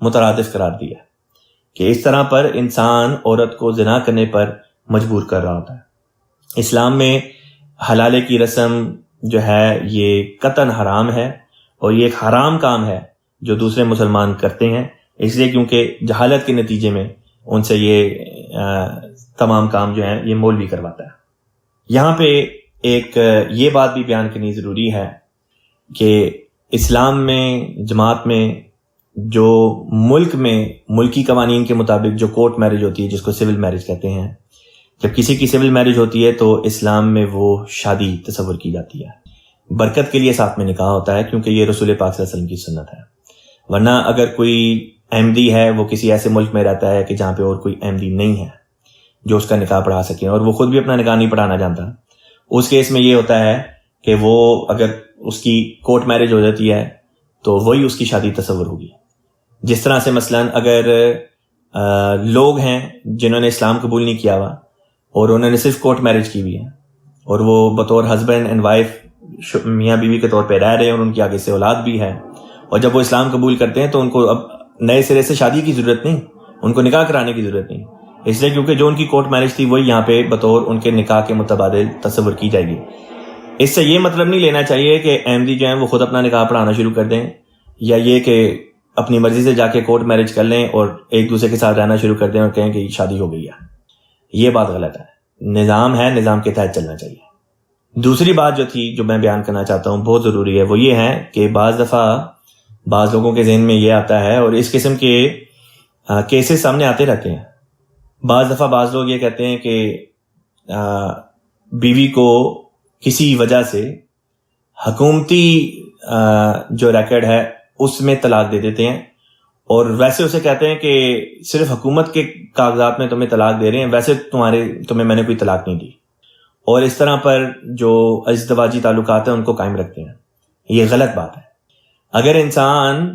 مترادف قرار دیا کہ اس طرح پر انسان عورت کو زنا کرنے پر مجبور کر رہا ہوتا ہے. اسلام میں حلالے کی رسم جو ہے یہ قطعاً حرام ہے، اور یہ ایک حرام کام ہے جو دوسرے مسلمان کرتے ہیں، اس لیے کیونکہ جہالت کے نتیجے میں ان سے یہ تمام کام جو ہیں یہ مولوی کرواتا ہے. یہاں پہ ایک یہ بات بھی بیان کرنی ضروری ہے کہ اسلام میں جماعت میں جو ملک میں ملکی قوانین کے مطابق جو کورٹ میرج ہوتی ہے جس کو سول میرج کہتے ہیں، جب کسی کی سول میرج ہوتی ہے تو اسلام میں وہ شادی تصور کی جاتی ہے. برکت کے لیے ساتھ میں نکاح ہوتا ہے کیونکہ یہ رسول پاک صلی اللہ علیہ وسلم کی سنت ہے. ورنہ اگر کوئی احمدی ہے، وہ کسی ایسے ملک میں رہتا ہے کہ جہاں پہ اور کوئی احمدی نہیں ہے جو اس کا نکاح پڑھا سکے، اور وہ خود بھی اپنا نکاح نہیں پڑھانا جانتا، اس کیس میں یہ ہوتا ہے کہ وہ اگر اس کی کورٹ میرج ہو جاتی ہے تو وہی اس کی شادی تصور ہوگی. جس طرح سے مثلا اگر لوگ ہیں جنہوں نے اسلام قبول نہیں کیا ہوا اور انہوں نے صرف کورٹ میرج کی ہوئی ہے، اور وہ بطور ہسبینڈ اینڈ وائف میاں بیوی کے طور پہ رہ رہے ہیں اور ان کی آگے سے اولاد بھی ہے، اور جب وہ اسلام قبول کرتے ہیں تو ان کو اب نئے سرے سے شادی کی ضرورت نہیں، ان کو نکاح کرانے کی ضرورت نہیں، اس لیے کیونکہ جو ان کی کورٹ میرج تھی وہی یہاں پہ بطور ان کے نکاح کے متبادل تصور کی جائے گی. اس سے یہ مطلب نہیں لینا چاہیے کہ احمدی جو ہیں وہ خود اپنا نکاح پڑھانا شروع کر دیں، یا یہ کہ اپنی مرضی سے جا کے کورٹ میرج کر لیں اور ایک دوسرے کے ساتھ رہنا شروع کر دیں اور کہیں کہ شادی ہو گئی ہے. یہ بات غلط ہے. نظام ہے، نظام کے تحت چلنا چاہیے. دوسری بات جو تھی جو میں بیان کرنا چاہتا ہوں بہت ضروری ہے، وہ یہ ہے کہ بعض دفعہ بعض لوگوں کے ذہن میں یہ آتا ہے، اور اس قسم کے کیسز سامنے آتے رہتے ہیں. بعض دفعہ بعض لوگ یہ کہتے ہیں کہ بیوی کو کسی وجہ سے حکومتی جو ریکارڈ ہے اس میں طلاق دے دیتے ہیں، اور ویسے اسے کہتے ہیں کہ صرف حکومت کے کاغذات میں تمہیں طلاق دے رہے ہیں، ویسے تمہیں میں نے کوئی طلاق نہیں دی، اور اس طرح پر جو ازدواجی تعلقات ہیں ان کو قائم رکھتے ہیں. یہ غلط بات ہے. اگر انسان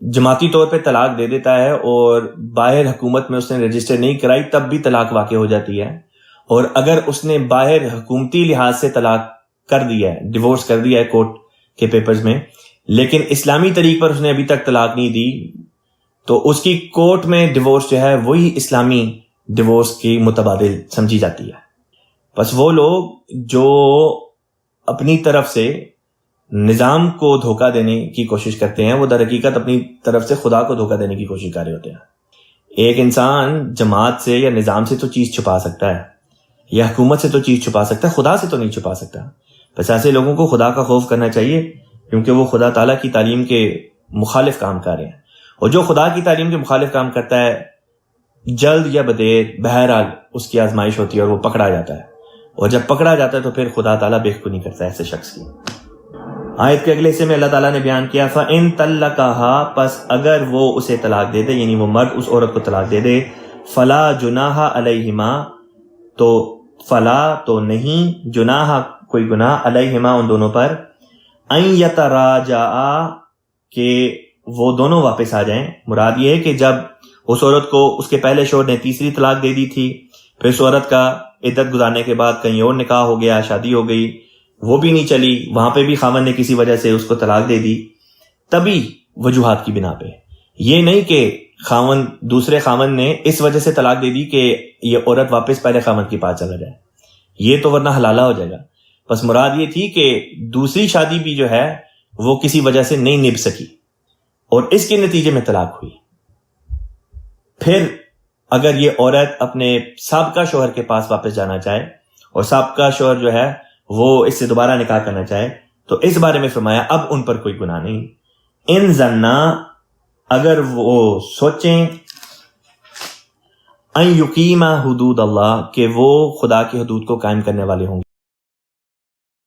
جماعتی طور پہ طلاق دے دیتا ہے اور باہر حکومت میں اس نے رجسٹر نہیں کرائی تب بھی طلاق واقع ہو جاتی ہے، اور اگر اس نے باہر حکومتی لحاظ سے طلاق کر دیا ہے، ڈیورس کر دیا ہے کورٹ کے پیپرز میں، لیکن اسلامی طریق پر اس نے ابھی تک طلاق نہیں دی، تو اس کی کورٹ میں ڈیورس جو ہے وہی اسلامی ڈیورس کی متبادل سمجھی جاتی ہے. بس وہ لوگ جو اپنی طرف سے نظام کو دھوکہ دینے کی کوشش کرتے ہیں وہ در حقیقت اپنی طرف سے خدا کو دھوکہ دینے کی کوشش کر رہے ہوتے ہیں. ایک انسان جماعت سے یا نظام سے تو چیز چھپا سکتا ہے یا حکومت سے تو چیز چھپا سکتا ہے, خدا سے تو نہیں چھپا سکتا. بس ایسے لوگوں کو خدا کا خوف کرنا چاہیے کیونکہ وہ خدا تعالیٰ کی تعلیم کے مخالف کام کر رہے ہیں, اور جو خدا کی تعلیم کے مخالف کام کرتا ہے جلد یا بدیر بہرحال اس کی آزمائش ہوتی ہے اور وہ پکڑا جاتا ہے, اور جب پکڑا جاتا ہے تو پھر خدا تعالیٰ بے نہیں کرتا ایسے شخص کی. آیت کے اگلے حصے میں اللہ تعالیٰ نے بیان کیا فَإِن طَلَّقَهَا, پس اگر وہ اسے طلاق دے دے, یعنی وہ مرد اس عورت کو طلاق دے دے, فَلَا جُنَاحَ عَلَيْهِمَا, تو فلا تو نہیں, جناح کوئی گناہ, علیہما ان دونوں پر, ان یتراجعا کہ وہ دونوں واپس آ جائیں. مراد یہ ہے کہ جب اس عورت کو اس کے پہلے شوہر نے تیسری طلاق دے دی تھی, پھر اس عورت کا عدت گزارنے کے بعد کہیں اور نکاح ہو گیا, شادی ہو گئی, وہ بھی نہیں چلی, وہاں پہ بھی خاوند نے کسی وجہ سے اس کو طلاق دے دی, تبھی وجوہات کی بنا پہ, یہ نہیں کہ خاوند دوسرے خاوند نے اس وجہ سے طلاق دے دی کہ یہ عورت واپس پہلے خاوند کے پاس چلا جائے, یہ تو ورنہ حلالہ ہو جائے گا. بس مراد یہ تھی کہ دوسری شادی بھی جو ہے وہ کسی وجہ سے نہیں نبھ سکی اور اس کے نتیجے میں طلاق ہوئی. پھر اگر یہ عورت اپنے سابقہ شوہر کے پاس واپس جانا چاہے اور سابقہ شوہر جو ہے وہ اس سے دوبارہ نکاح کرنا چاہے تو اس بارے میں فرمایا اب ان پر کوئی گناہ نہیں. ان ظنا, اگر وہ سوچیں, ان یقیما حدود اللہ, کہ وہ خدا کی حدود کو قائم کرنے والے ہوں گے.